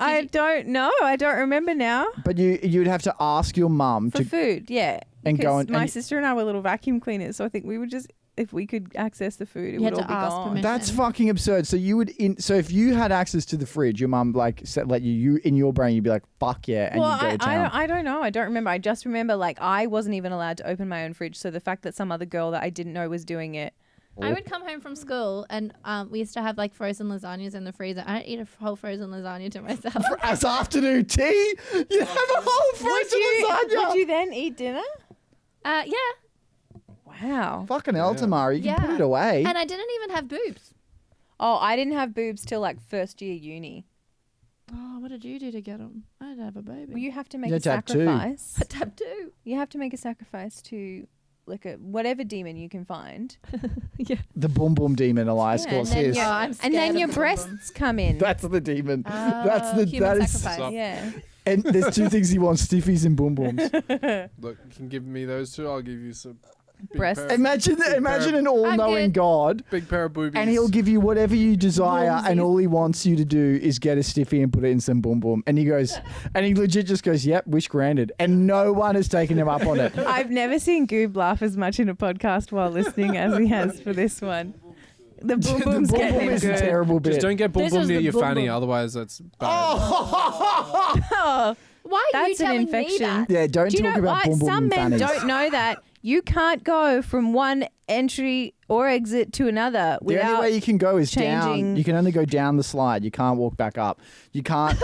I don't know. I don't remember now. But you'd have to ask your mum For to food, yeah. and go Because and, my and sister and I were little vacuum cleaners, so I think we would just, if we could access the food, it You had would all to be ask gone. permission. that's fucking absurd. So you would so if you had access to the fridge, your mum like let you in your brain, you'd be like, "Fuck yeah," and Well, you'd go to town. I don't know. I don't remember. I just remember like I wasn't even allowed to open my own fridge. So the fact that some other girl that I didn't know was doing it. I would come home from school and we used to have like frozen lasagnas in the freezer. I'd eat a whole frozen lasagna to myself. As afternoon tea, you have a whole frozen lasagna. Would you then eat dinner? Yeah. Wow. Fucking hell, Tamara, you can put Yeah. it away. And I didn't even have boobs. Oh, I didn't have boobs till like first year uni. Oh, what did you do to get them? I didn't have a baby. Well, you have to make You a had to have two. sacrifice. I have two. You have to make a sacrifice to whatever demon you can find. The boom boom demon, Elias Yeah, calls and then his. your- I'm And then scared your of breasts come in. That's the demon. human that is. sacrifice. Yeah. And there's two things he wants: stiffies and boom booms. Look, you can give me those two. I'll give you some big Breasts. pair, Imagine an all-knowing good. God, big pair of boobies. and he'll give you whatever you desire, and Boomsies. all he wants you to do is get a stiffy and put it in some boom boom. And he goes, and he legit just goes, "Yep, wish granted," and no one has taken him up on it. I've never seen Goob laugh as much in a podcast while listening as he has for this one. The boom The boom's boom getting boom him is a good. terrible bit. Just don't get boom This boom is near the your boom fanny, boom. otherwise that's bad. Oh, Why are you That's an telling infection. me that? Yeah, don't do you talk know about what? boom boom Some and men fannies. don't know that you can't go from one entry or exit to another The only without. way you can go is down. changing- You can only go down the slide. You can't walk back up. You can't.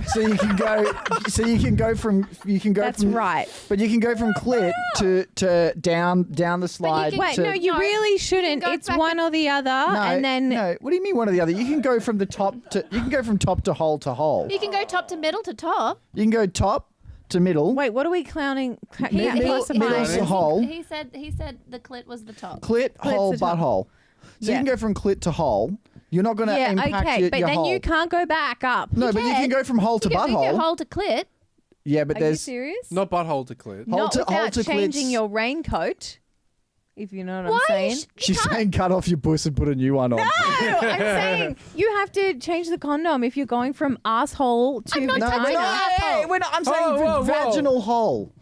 So you can go. So you can go from. You can go That's from. right. But you can go from clit to down the slide. can- Wait, to, no, you No, really you shouldn't. can go It's back one or the other, No, and then no. What do you mean one or the other? You can go from the top to. You can go from top to hole to hole. You can go top to middle to top. You can go top to middle. wait, what are we clowning? Middle's the hole. He said the clit was the top. Clit, hole, the top. butthole. So you Yeah. can go from clit to hole. You're not going to Yeah, impact okay, your, but your then hole. you can't go back up. No, but you can go from hole to You can go butthole. hole to clit. Yeah, but Are you there's serious? Not butthole to clit. Hole Not to- hole without to changing clits. your raincoat. If you know what Why? I'm saying. She's saying cut off your puss and put a new one on. No, I'm saying you have to change the condom if you're going from asshole to I'm not vagina. touching asshole. I'm saying Whoa, whoa, whoa. vaginal hole.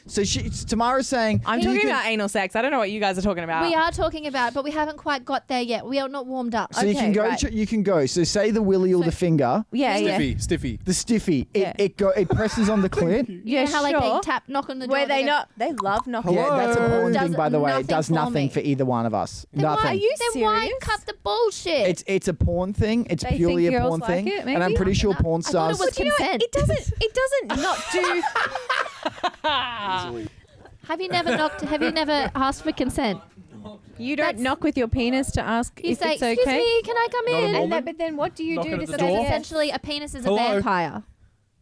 So Tamara's saying I'm you talking can- about anal sex. I don't know what you guys are talking about. We are talking about, but we haven't quite got there yet. We are not warmed up. So you can Okay, go. right. You can go. So say the willy or the finger, Yeah, yeah. Stiffy. the stiffy. Yeah. It presses on the clit. Yeah, You know how like sure. they tap, knock on the door. Where they go, not? They love knocking. Yeah, that's a porn Does thing, by the way. It nothing does for nothing me. for either one of us. Then Nothing. Why, Are you then why serious? cut the bullshit? It's a porn thing. It's They purely think a girls porn like thing, it, and I'm maybe? pretty sure porn I thought it stars. was consent. It doesn't not do. Have you never knocked? Have you never asked for consent? You don't That's- knock with your penis to ask You if say, it's "Excuse okay. me, can I come Not a in?" moment. And then, but then what do you Knocking do at to the say door? yes? Essentially, a penis is a Hello? vampire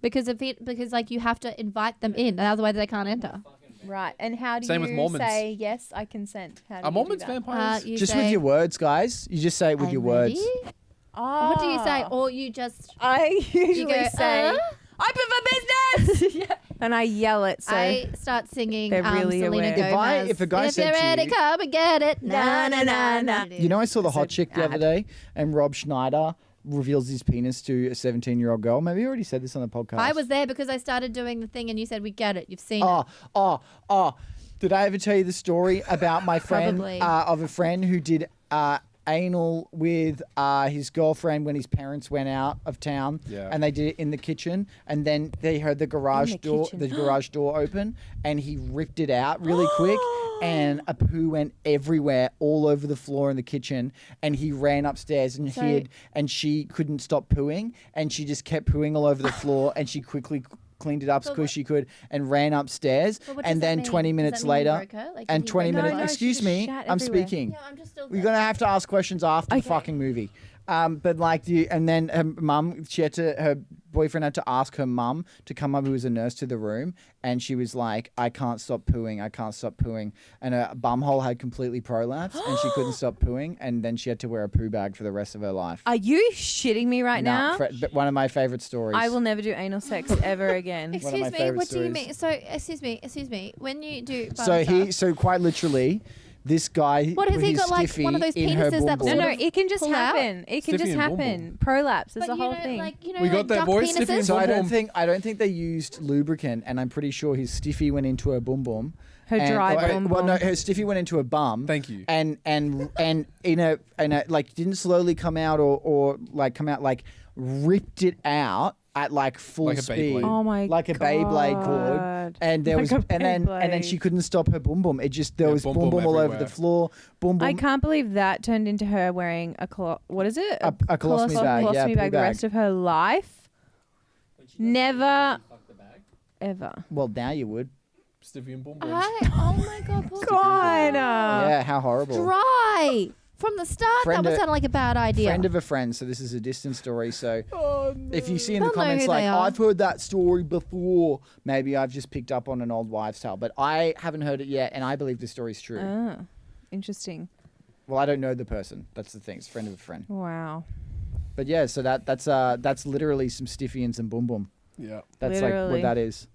because like you have to invite them in, otherwise they can't enter. Right. And how do Same with you Mormons. say yes? I consent. How do Are you Mormons do that? vampires? You Just say, with your words, guys. You just say it with "I'm your words. ready." Oh. What do you say? Or you just I usually go, say, "Open for business," and I yell it. So I start singing they're really Selena aware. Gomez. If a guy if said you're to ready, you- come and get it. Na na na na. You know, I saw the hot So chick the other day, and Rob Schneider reveals his penis to a 17-year-old girl. Maybe you already said this on the podcast. I was there because I started doing the thing, and you said we get it. You've seen it. Oh. Did I ever tell you the story about my friend, Probably. of a friend who did anal with his girlfriend when his parents went out of town, Yeah. and they did it in the kitchen, and then they heard the garage the door, kitchen. the garage door open, and he ripped it out really quick, and a poo went everywhere, all over the floor in the kitchen, and he ran upstairs and So- hid, and she couldn't stop pooing, and she just kept pooing all over the floor, and she quickly cleaned it up as But quick as she could and ran upstairs, But what does and that then mean? 20 Does minutes that mean he later, broke her? Like, and did he 20 break her? minutes, No, excuse she me, just shat I'm everywhere. speaking. Yeah, I'm just still. We're gonna have to ask questions after the fucking movie. But like, and then her mum, her boyfriend had to ask her mum to come up, who was a nurse, to the room, and she was like, "I can't stop pooing, I can't stop pooing," and her bumhole had completely prolapsed, and she couldn't stop pooing, and then she had to wear a poo bag for the rest of her life. Are you shitting me right now? But one of my favorite stories. I will never do anal sex ever again. One of my Excuse me. favourite What do you stories. mean? So, excuse me. When you do. So quite literally, this guy. What, has put he his got, like, stiffy one of those in her penises that bum No, bum. no, it can just pull out? happen. It can Stiffy just and boom happen. Prolapse is But the you whole know, thing. like, you know, We got like that, duck boys. Stiffy penises? and So I boom bum. don't think they used lubricant, and I'm pretty sure his stiffy went into her bum bum. Her dry bum Well, no, bum. her stiffy went into her bum. Thank you. And in a like didn't slowly come out or like come out, like ripped it out at like full Like a speed. Beyblade. Oh my like a Beyblade cord. God. And there Like was a and then Beyblade. she couldn't stop her bum bum. It just there Yeah, was bum bum bum bum all over everywhere. the floor. Bum bum. I can't believe that turned into her wearing a what is it? A colostomy bag, yeah, Colostomy poo bag the bag. rest of her life. Never, ever. Well, now you would. Stiffy and boom bum. Oh my god. Paul. God. Yeah, how horrible. Dry. From the start, Friend that of- sounded like a bad idea. Friend of a friend, so this is a distant story. So if you see in They'll the know comments who like, they are. I've heard that story before, maybe I've just picked up on an old wives' tale, but I haven't heard it yet, and I believe the story's true. Oh, interesting. Well, I don't know the person. That's the thing. It's a friend of a friend. Wow. But yeah, so that's literally some stiffy and some boom boom. Yeah. That's like Literally. what that is.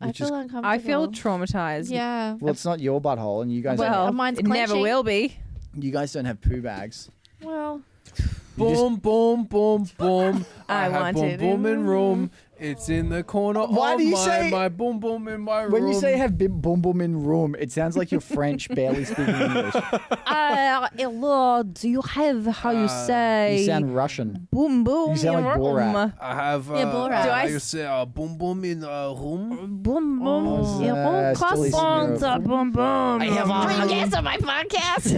I Which feel is- uncomfortable. I feel traumatized. Yeah. Well, it's not your butthole, and you guys Well, mine's it never clenching. will be. don't have poo bags. Well, Boom, boom, boom, boom. I have want boom, it boom in in the room. It's in the corner Why of do you say- my boom, boom in my room. When you say have boom boom in room, it sounds like you're French, barely speaking English. Hello, do you have how you say You sound Russian. boom boom? You sound like in Borat. room? I have, Yeah, Borat. Do I you say boom, boom in a room. Boom boom. Oh, in room. still Eastern Croissants, Europe. boom boom. I have a- bring guests on my podcast.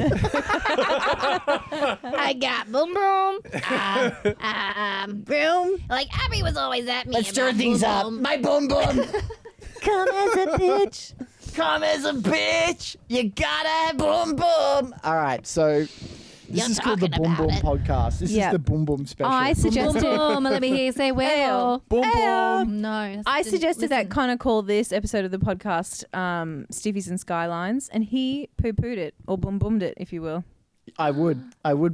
I got boom boom. Boom. Like Abby was always at me. Let's stir about things boom up. boom. My boom boom. Come as a bitch. Come as a bitch. You gotta have boom boom. All right, so this You're is called the talking Boom Boom about it. Podcast. This Yeah. is the Boom Boom special. I Boom suggested. boom. Let me hear you say well. Boom, boom. No. I didn't suggested that listen. Connor call this episode of the podcast Stiffies and Skylines, and he poo-pooed it, or boom-boomed it, if you will. I would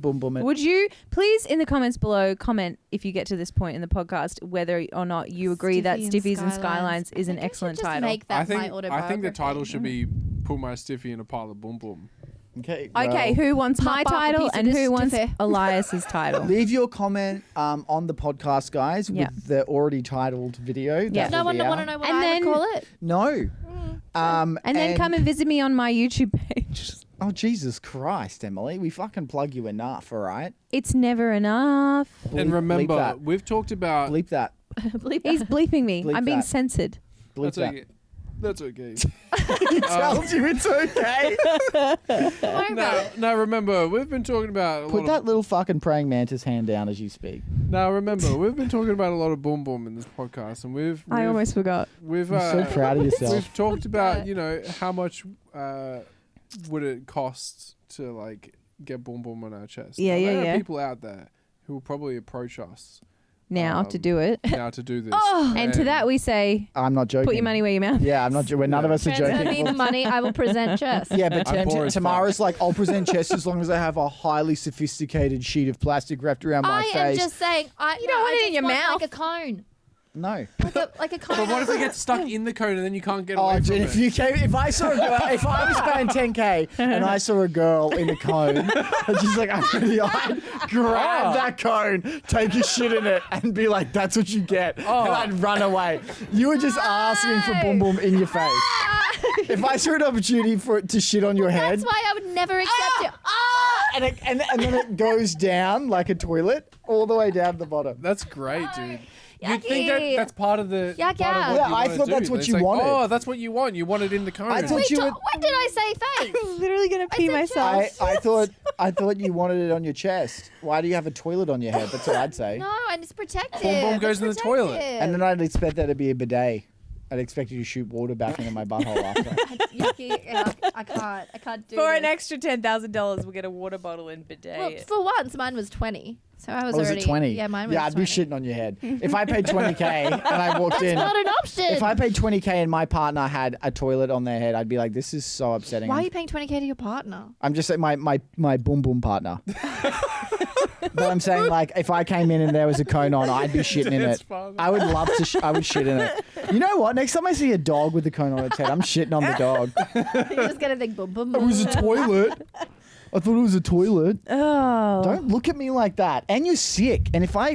boom boom it. Would you please, in the comments below, comment if you get to this point in the podcast whether or not you agree that Stiffy Stiffies and Skylines is I an think you should excellent just title? Make that I think my I autobiography. think the title should be "Put My Stiffy in a Pile of Boom Boom." Okay. Okay, who wants my Pop up a title piece of and this who wants stiffy. Elias's title? Leave your comment on the podcast, guys, Yeah. with the already titled video. Yeah. That No will one be want to out. know what And I then- would call it. No. And then come and visit me on my YouTube page. Oh, Jesus Christ, Emily. We fucking plug you enough, all right? It's never enough. Bleep- And remember, bleep that. we've talked about. Bleep that. He's bleeping me. Bleep I'm being that. censored. Bleep That's that. okay. That's okay. He tells you it's okay. Now remember, we've been talking about a Put lot that little fucking praying mantis hand down as you speak. Now remember, we've been talking about a lot of boom boom in this podcast, and we've I almost forgot. we've I'm so proud of yourself. we've talked about how much would it cost to like get boom boom on our chest. Yeah, Now, yeah, there yeah. are people out there who will probably approach us Now to Um, do it. now to do this. And to that we say, I'm not joking. put your money where your mouth. Yeah, I'm not joking. None of us are Transfer me joking. the money. I will present chess. Yeah, but I'm poor as Tamara's like, I'll present chess as long as I have a highly sophisticated sheet of plastic wrapped around my I face. am just saying. You don't want it I in your just want mouth. Like a cone. No. Like a cone. But what if it gets stuck in the cone and then you can't get Oh, away from dude, it? if I saw a girl, if I was paying 10K and I saw a girl in a cone, and she's like, I'd grab that cone, take a shit in it, and be like, that's what you get, and I'd run away. You were just asking for boom boom in your face. If I saw an opportunity for it to shit on your head, That's why I would never accept it. and then it goes down like a toilet, all the way down to the bottom. That's great, dude. You'd Yucky. think that's part of the. Yuck, part of yuck. what Yeah, you I wanna thought do. that's what It's you like, wanted. Oh, that's what you want. You want it in the cone. I thought Wait, you would. when did I say face? I'm literally going to pee said myself. I thought you wanted it on your chest. Why do you have a toilet on your head? That's what I'd say. No, and it's protected. Boom, boom goes It's in the toilet. protected. And then I'd expect there to be a bidet. I'd expect you to shoot water back into my butthole after. Yucky. Yuck. I can't do For an this. extra $10,000, we'll get a water bottle and bidet. Well, for once, mine was 20. So I was Or was already. it 20? Yeah, mine was Yeah, I'd be 20. shitting on your head. If I paid 20K and I walked in. Not an option. If I paid 20K and my partner had a toilet on their head, I'd be like, this is so upsetting. Why are you paying 20K to your partner? I'm just saying my boom boom partner. But I'm saying, like, if I came in and there was a cone on, I'd be shitting in It's it. fun. I would love to. I would shit in it. You know what? Next time I see a dog with a cone on its head, I'm shitting on the dog. You're just gonna think boom boom. It was a toilet. I thought it was a toilet. Oh. Don't look at me like that. And you're sick. And if I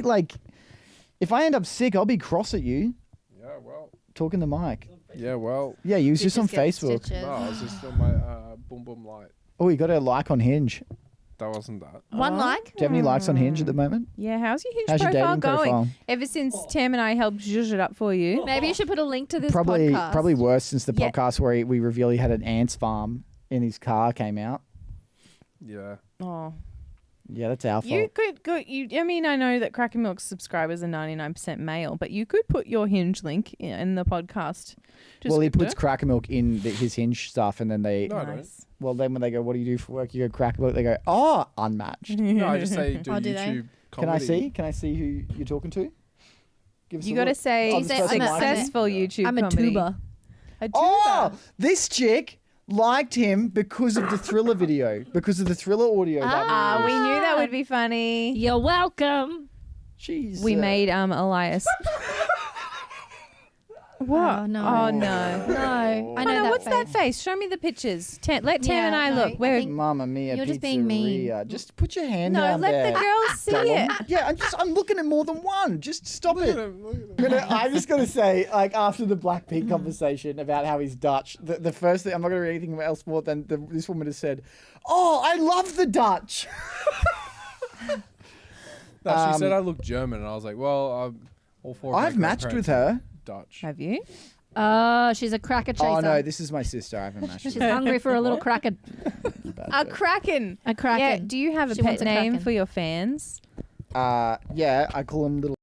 end up sick, I'll be cross at you. Yeah, well. Talking to Mike. Yeah, well. Yeah, you was You just on get Facebook. stitches. No, I was just on my boom boom light. Oh, you got a like on Hinge. Do That wasn't that. One like. you have any likes on Hinge at the moment? Yeah, how's your Hinge How's your profile dating going? profile? Ever since Tam and I helped zhuzh it up for you. Maybe you should put a link to this Probably podcast. worse since the Yeah. podcast where we revealed he had an ants farm in his car came out. Yeah. Oh. Yeah, that's our fault. You could go. I mean, I know that CrackerMilk's subscribers are 99% male, but you could put your Hinge link in the podcast. Well, he puts CrackerMilk in his Hinge stuff, and then they. No, I don't. Nice. Well, then when they go, "What do you do for work?" You go CrackerMilk. They go, "Oh, unmatched." No, I just say do Oh, do they? YouTube Can I comedy. see? Can I see who you're talking to? Give us You a got to look. say Oh, this person likes it. successful YouTube I'm a comedy. tuber. A tuber. Oh, this chick liked him because of the Thriller video, because of the Thriller audio. Ah, we knew that would be funny. You're welcome. Jeez. We made Elias. What? Oh, no. Oh no. No, I know Connor, that what's face. that face? Show me the pictures. Let Tam Yeah, and I no, look. I Where? think- Mamma mia, You're just being pizzeria. mean. Just put your hand No, down let there. the girls see Go it. on. Yeah, I'm looking at more than one. Just stop Look at it. him, look at him. I'm just gonna say, like after the Blackpink conversation about how he's Dutch, the first thing I'm not gonna read anything else more than this woman has said. Oh, I love the Dutch. No, she said I look German, and I was like, well, all four. Of my I've matched with grandparents her. are Dutch. Have you? She's a cracker chaser. Oh no, this is my sister. I haven't matched with She's her. hungry for a little cracker. Bad A joke. kraken. A kraken. Yeah. Do you have a She pet wants a name kraken. for your fans? Yeah, I call him little.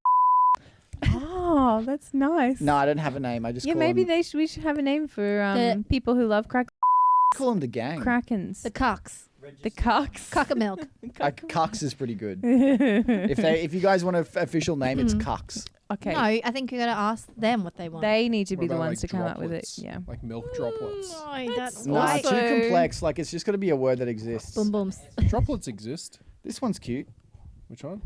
Oh, that's nice. No, I don't have a name. I just Yeah, call maybe him, we should have a name for The- people who love call him the gang. krakens. The cucks. The cucks. CrackerMilk. Cucks is pretty good. If you guys want an official name, it's Cucks. Okay. No, I think you got to ask them what they want. They need to What be the about, ones like, to come up with it. droplets? Yeah. Like milk droplets. No, that's Nah, why. too complex. Like it's just got to be a word that exists. Boom booms. Droplets exist. This one's cute. Which one?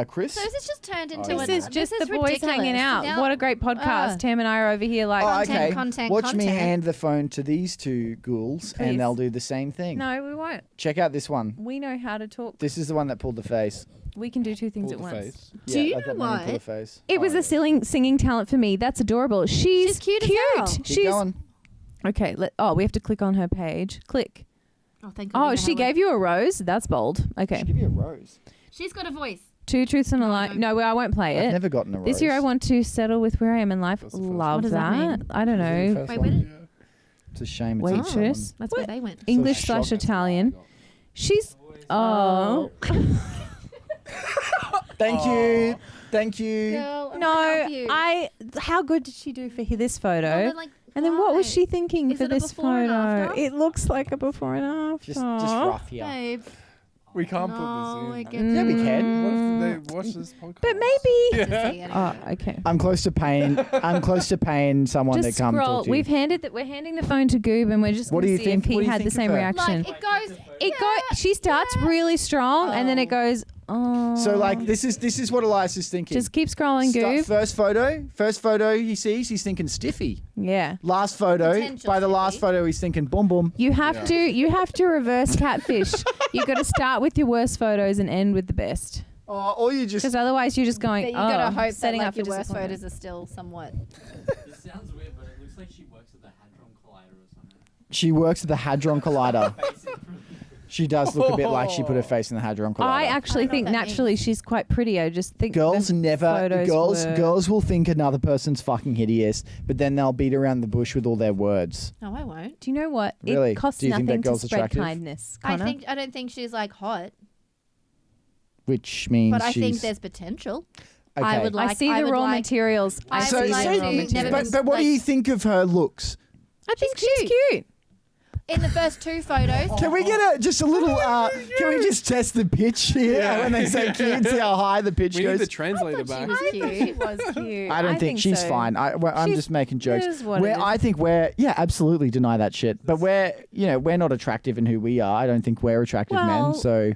Chris. So is this just turned into Oh, a... This is just the boys ridiculous. hanging out. Now- What a great podcast. Tam and I are over here like. Oh, Content, okay. content, Watch me content. hand the phone to these two ghouls, Please. and they'll do the same thing. No, we won't. Check out this one. We know how to talk. This is the one that pulled the face. We can do two things Pull at the once. face. Do you like know that man who pulled what? the face. It was a singing talent for me. That's adorable. She's cute as hell. Keep She's going. okay. We have to click on her page. Click. Oh, thank God. Oh, she gave you a rose. That's bold. Okay. Should give you a rose. She's got a voice. Two truths and a lie. No, I won't play I've it. never gotten a rose. This year I want to settle with where I am in life. That's the first one. Love What does that mean? I don't Is it the know. first Wait, one? where did- It's a shame. It's not Waitress. That's where they went. English So / shocked. Italian. She's. Oh. Thank you. Thank you. Girl, I'm No, gonna help you. How good did she do for this photo? Oh, but, like, And then what was why? she thinking Is for it a this before and photo? after? It looks like a before and after. Just rough here. Babe. We can't No, put I this get in. Yeah, we can. What if they watch this podcast? But maybe. to see it. Oh, okay. I'm close to paying someone Just to come scroll. talk to you. We're handing the phone to Goob, and we're just What going do to you see think- if what he do you had the think same of her? reaction. Like, it goes... She starts really strong, and then it goes. Oh. So like this is what Elias is thinking. Just keep scrolling, Goob. First photo he sees, he's thinking stiffy. Yeah. Last photo, Potential by the last stiffy. photo, he's thinking boom boom. You have to reverse catfish. You got to start with your worst photos and end with the best. Or you just Because otherwise, you're just going. But you gotta hope setting that up like, your for worst disappointment. photos are still somewhat... This sounds weird, but it looks like she works at the Hadron Collider or something. she works at the Hadron Collider. She does look a bit like she put her face in the Hadron Collider. I actually I don't know think what that naturally she's quite pretty. I just think Girls the never photos were- girls will think another person's fucking hideous, but then they'll beat around the bush with all their words. No, I won't. Do you know what? Really? It costs Do you think that nothing to girl's spread attractive? kindness. Connor. I don't think she's like hot, Which means but I think she's there's potential. okay. I would like... I see I the would raw like- materials. I I see would the like raw to materials. never but what do like- you think of her looks? I think She's she's cute. In the first two photos... Can we get just a little? Can we just test the pitch here when they say cute? See how high the pitch We need goes. the translator She back. was She cute. was cute. I don't think she's so. fine. I'm She's- just making jokes. it is what it is. I think absolutely deny that shit. But we're not attractive in who we are. I don't think we're attractive Well, men. So,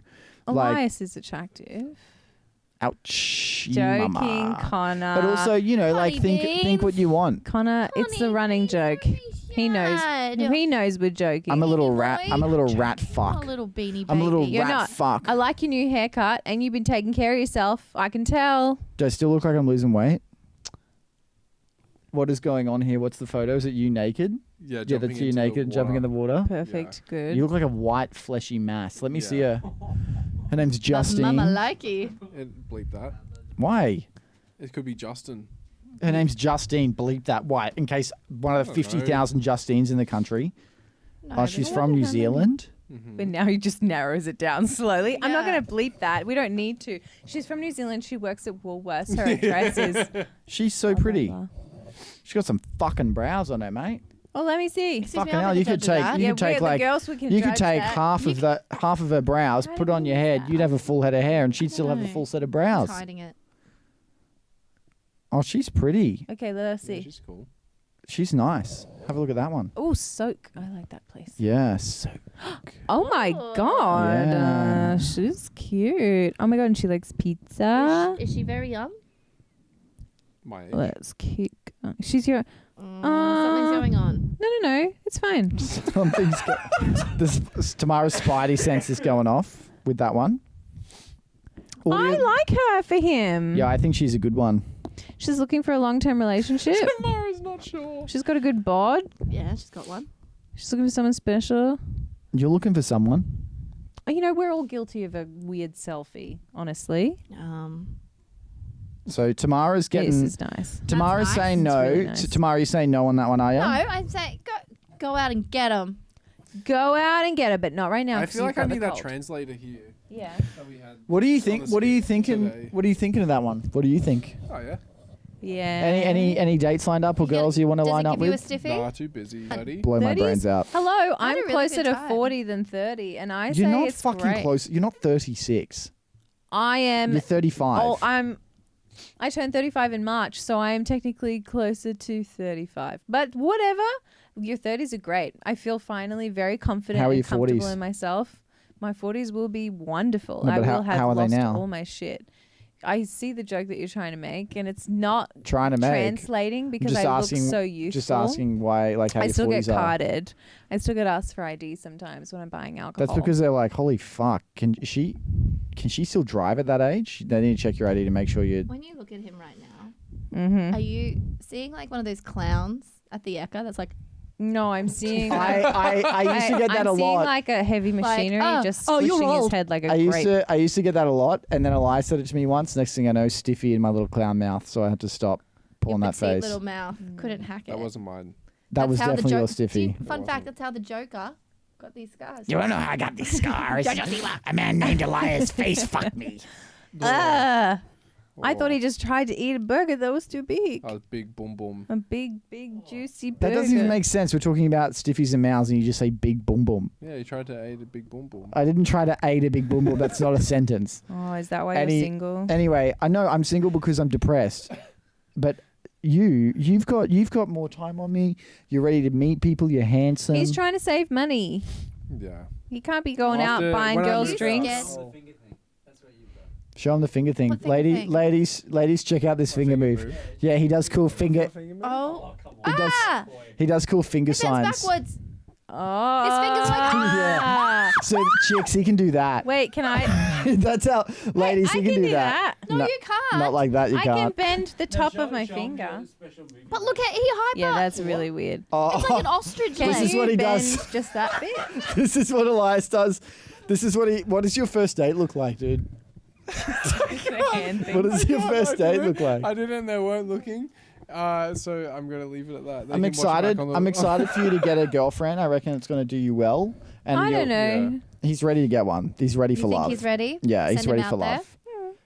like, Elias is attractive. ouch, you Joking, mama. Connor. But also, like, think beans. what you want. Connor, it's the running joke. He knows. He knows we're joking. I'm a little rat. boy. I'm a little rat fuck. A little beanie baby. I'm a little You're rat not. fuck. I like your new haircut, and you've been taking care of yourself. I can tell. Do I still look like I'm losing weight? What is going on here? What's the photo? Is it you naked? Yeah, Yeah, that's you naked jumping in the water. Perfect. Good. You look like a white fleshy mass. Let me see Yeah. her. Her name's Justine. Mama like you. And bleep that. Why? It could be Justin. Her name's Justine. Bleep that. Why? In case one of the I don't know. 50,000 Justines in the country. No, Oh, she's but- from New Zealand. But now he just narrows it down slowly. I'm not going to bleep that. We don't need to. She's from New Zealand. She works at Woolworths. Her address is... She's so pretty. blah. She's got some fucking brows on her, mate. Oh, let me see. Excuse me, Fucking I'm hell, the you could judge of take that. you Yeah, could take we're the like girls, we can you could judge take that. half of her brows, put it on your head. You'd have a full head of hair, and she'd still have a full set of brows. He's hiding it. Oh, she's pretty. Okay, let us Yeah, see. she's cool. She's nice. Have a look at that one. Oh, soak. I like that place. Yes. Oh my Oh. god. Yeah. She's cute. Oh my god, and she likes pizza. Is she very young? My age. Let's keep going. She's your... Something's going on. No. It's fine. Something's this Tamara's spidey sense is going off with that one. I like her for him. Yeah, I think she's a good one. She's looking for a long-term relationship. Tamara's not sure. She's got a good bod. Yeah, she's got one. She's looking for someone special. You're looking for someone. You know, we're all guilty of a weird selfie, honestly. So Tamara's This getting. is nice. Tamara's nice. saying It's no. really nice. Tamara, you saying no on that one, are you? No, I'm saying go out and get them. Go out and get her, but not right now. I 'cause feel you've like I got the need that cold. translator here Yeah. that we had. What do you on think? the What are you screen thinking? today. What are you thinking of that one? What do you think? Oh yeah. Yeah. Any dates lined up or girls you want to Does line it up give you a with? stiffy? Nah, too busy, buddy. Blow my 30s? brains out. Hello, had I'm a really closer good to time. 40 than 30, and I You're say not it's fucking great. close. You're not 36. I am. You're 35. Oh, I turned 35 in March, so I am technically closer to 35. But whatever. Your 30s are great. I feel finally very confident How are and your comfortable 40s? in myself. My 40s will be wonderful. No, I but will have how are they lost now? all my shit. I see the joke that you're trying to make, and it's not Trying to make. translating because just I asking- look so youthful. Just asking why, like how I your still get 40s are. carded. I still get asked for ID sometimes when I'm buying alcohol. That's because they're like, holy fuck, can she still drive at that age? They need to check your ID to make sure you. When you look at him right now, Mm-hmm. are you seeing like one of those clowns at the Ekka that's like, No, I'm seeing. I used to get that I'm a seeing lot. like a heavy machinery just oh, you're squishing his old. head like a I grape. used to get that a lot, and then Eli said it to me once. Next thing I know, stiffy in my little clown mouth, so I had to stop pulling your that petite face. little mouth couldn't hack it. That wasn't mine. That was That's how the definitely your Joker- stiffy. Fun fact: that's how the Joker got these scars. You wanna know how I got these scars? A man named Elias face fucked me. I thought he just tried to eat a burger that was too big. Oh, big boom boom. A big, juicy burger. That doesn't even make sense. We're talking about stiffies and mouths, and you just say big boom boom. Yeah, he tried to eat a big boom boom. I didn't try to aid a big boom boom. That's not a sentence. Oh, is that why Any- you're single? Anyway, I know I'm single because I'm depressed, but you've got more time on me. You're ready to meet people. You're handsome. He's trying to save money. Yeah. He can't be going After- out buying when I girls moved drinks. out- The finger thing. That's what you've got. Show him the finger thing. What finger thing? Ladies, check out this finger move. Yeah, he does cool finger. Oh, Come He does. ah! He does cool finger It bends signs. backwards. Oh. His fingers like Yeah. So chicks, he can do that. Wait, can I? That's how ladies. I he can do that. No, No, you can't. Not like that. You I can can't. bend the top of my finger. But look at he hyper. Yeah, that's really weird. Oh, It's like an ostrich Can This leg. is what he you does. bend just that bit? this is what Elias does. This is what he. What does your first date look like, dude? The hand thing. What does your first date look like? I didn't. They weren't looking. So I'm gonna leave it at that. They I'm can watch it back excited. on the- I'm excited for you to get a girlfriend. I reckon it's going to do you well. And I don't know. yeah. He's ready to get one. He's ready You for think love. he's ready? Yeah, he's Send ready him for out there? love.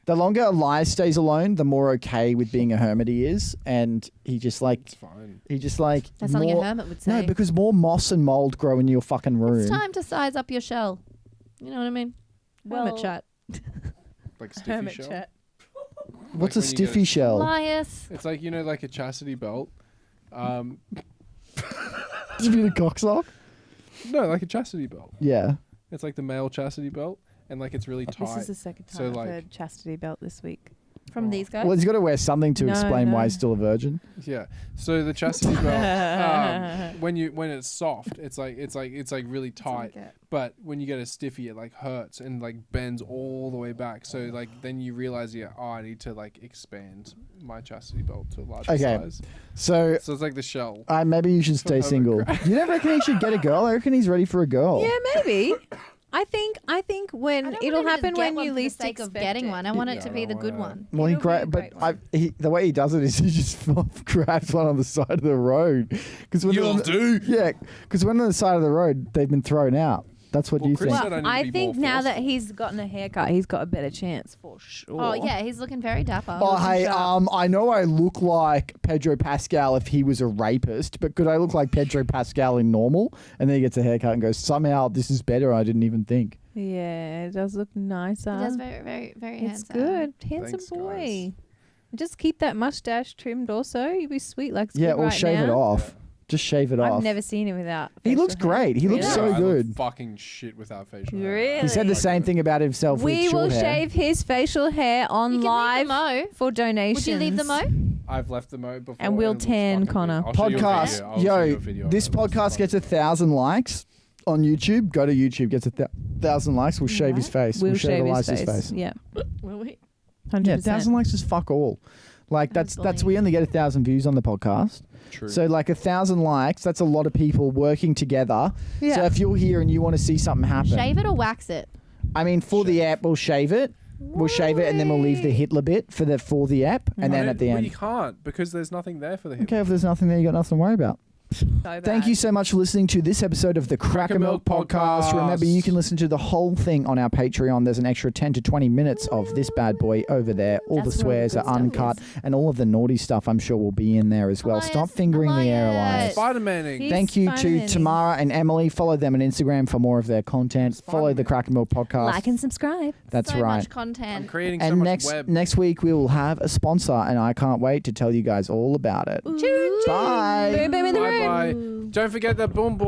The longer Elias stays alone, the more okay with being a hermit he is, and he just like It's fine. That's something a more- hermit would say. No, because more moss and mold grow in your fucking room. it's time to size up your shell. You know what I mean? Hermit Well- chat. Like stiffy Hermit shell. chat. What's like a when you get stiffy shell? Elias. It's like like a chastity belt. Did you mean a cocksock? No, like a chastity belt. Yeah. It's like the male chastity belt, and like it's really tight. This is the second time So, I've like- heard chastity belt this week. From these guys. Well, he's got to wear something to No, explain why no. he's still a virgin. Yeah. So the chastity belt, when it's soft, it's like really tight. But when you get a stiffy, it like hurts and like bends all the way back. So like then you realize, I need to like expand my chastity belt to a larger Okay. size. So So it's like the shell. maybe you should stay I'm a single. You don't reckon he should get a girl? I reckon he's ready for a girl. Yeah, maybe. I think I when don't it'll want him to happen just when get you one for least the sake of expect getting it. one. I want Yeah, it to I be the don't good wanna- one. Well, he It'll be a but great the way he does it is he just grabs one on the side of the road. Because when You'll do. Yeah, because when on the side of the road, they've been thrown out. That's what Well, you Chris think. said I need to I be think more now that forceful. he's gotten a haircut, he's got a better chance for sure. Oh yeah, he's looking very dapper. Oh, hey, sharp. I know I look like Pedro Pascal if he was a rapist, but could I look like Pedro Pascal in normal? And then he gets a haircut and goes, somehow this is better. I didn't even think. Yeah, it does look nicer. He does very, very, very It's handsome. good. Handsome Thanks, boy. Just keep that mustache trimmed also. You'll be sweet like Yeah, Squid or right shave it now. off. Just shave it off. I've never seen him without. He facial looks hair. great. He looks Really? so I look good. fucking shit without facial hair. Really? He said the same thing about himself with We short will hair. shave his facial hair on You can live leave the mo. for donations. Would you leave the mo? I've left the mo before. And we'll it looks tan fucking Connor. weird. I'll show you a Podcast. video. I'll show you Yo, a video of this it. It looks podcast fucking- gets 1,000 likes on YouTube. Go to YouTube, gets 1,000 likes. We'll shave his face. We'll shave shave Eliza's his face. Yeah. Will we? 100%. Yeah, 1,000 likes is fuck all. Like that's we only get 1,000 views on the podcast. True. So like 1,000 likes, that's a lot of people working together. So Yeah. if you're here and you want to see something happen, Shave it or wax it? I mean, for the app, we'll shave it. We'll shave it and then we'll leave the Hitler bit for the app, and then at the Well, you end. can't because there's nothing there for the hip. Okay, if there's nothing there, you got nothing to worry about. Thank you so much for listening to this episode of the CrackerMilk Podcast. Remember, you can listen to the whole thing on our Patreon. There's an extra 10 to 20 minutes of this bad boy over there. All That's the where all the swears good are stuff uncut, is. and all of the naughty stuff I'm sure will be in there as well. Elias, Stop fingering the air, Elias. Spider-Maning. He- Thank you to Spider-Man-ing. Tamara and Emily. Follow them on Instagram for more of their content. Follow the CrackerMilk Podcast. Like and subscribe. That's so right. much I'm content. creating so And much web. next week we will have a sponsor, and I can't wait to tell you guys all about it. Ooh. Bye. Boom, boom in the room. Bye-bye. Don't forget that boom boom.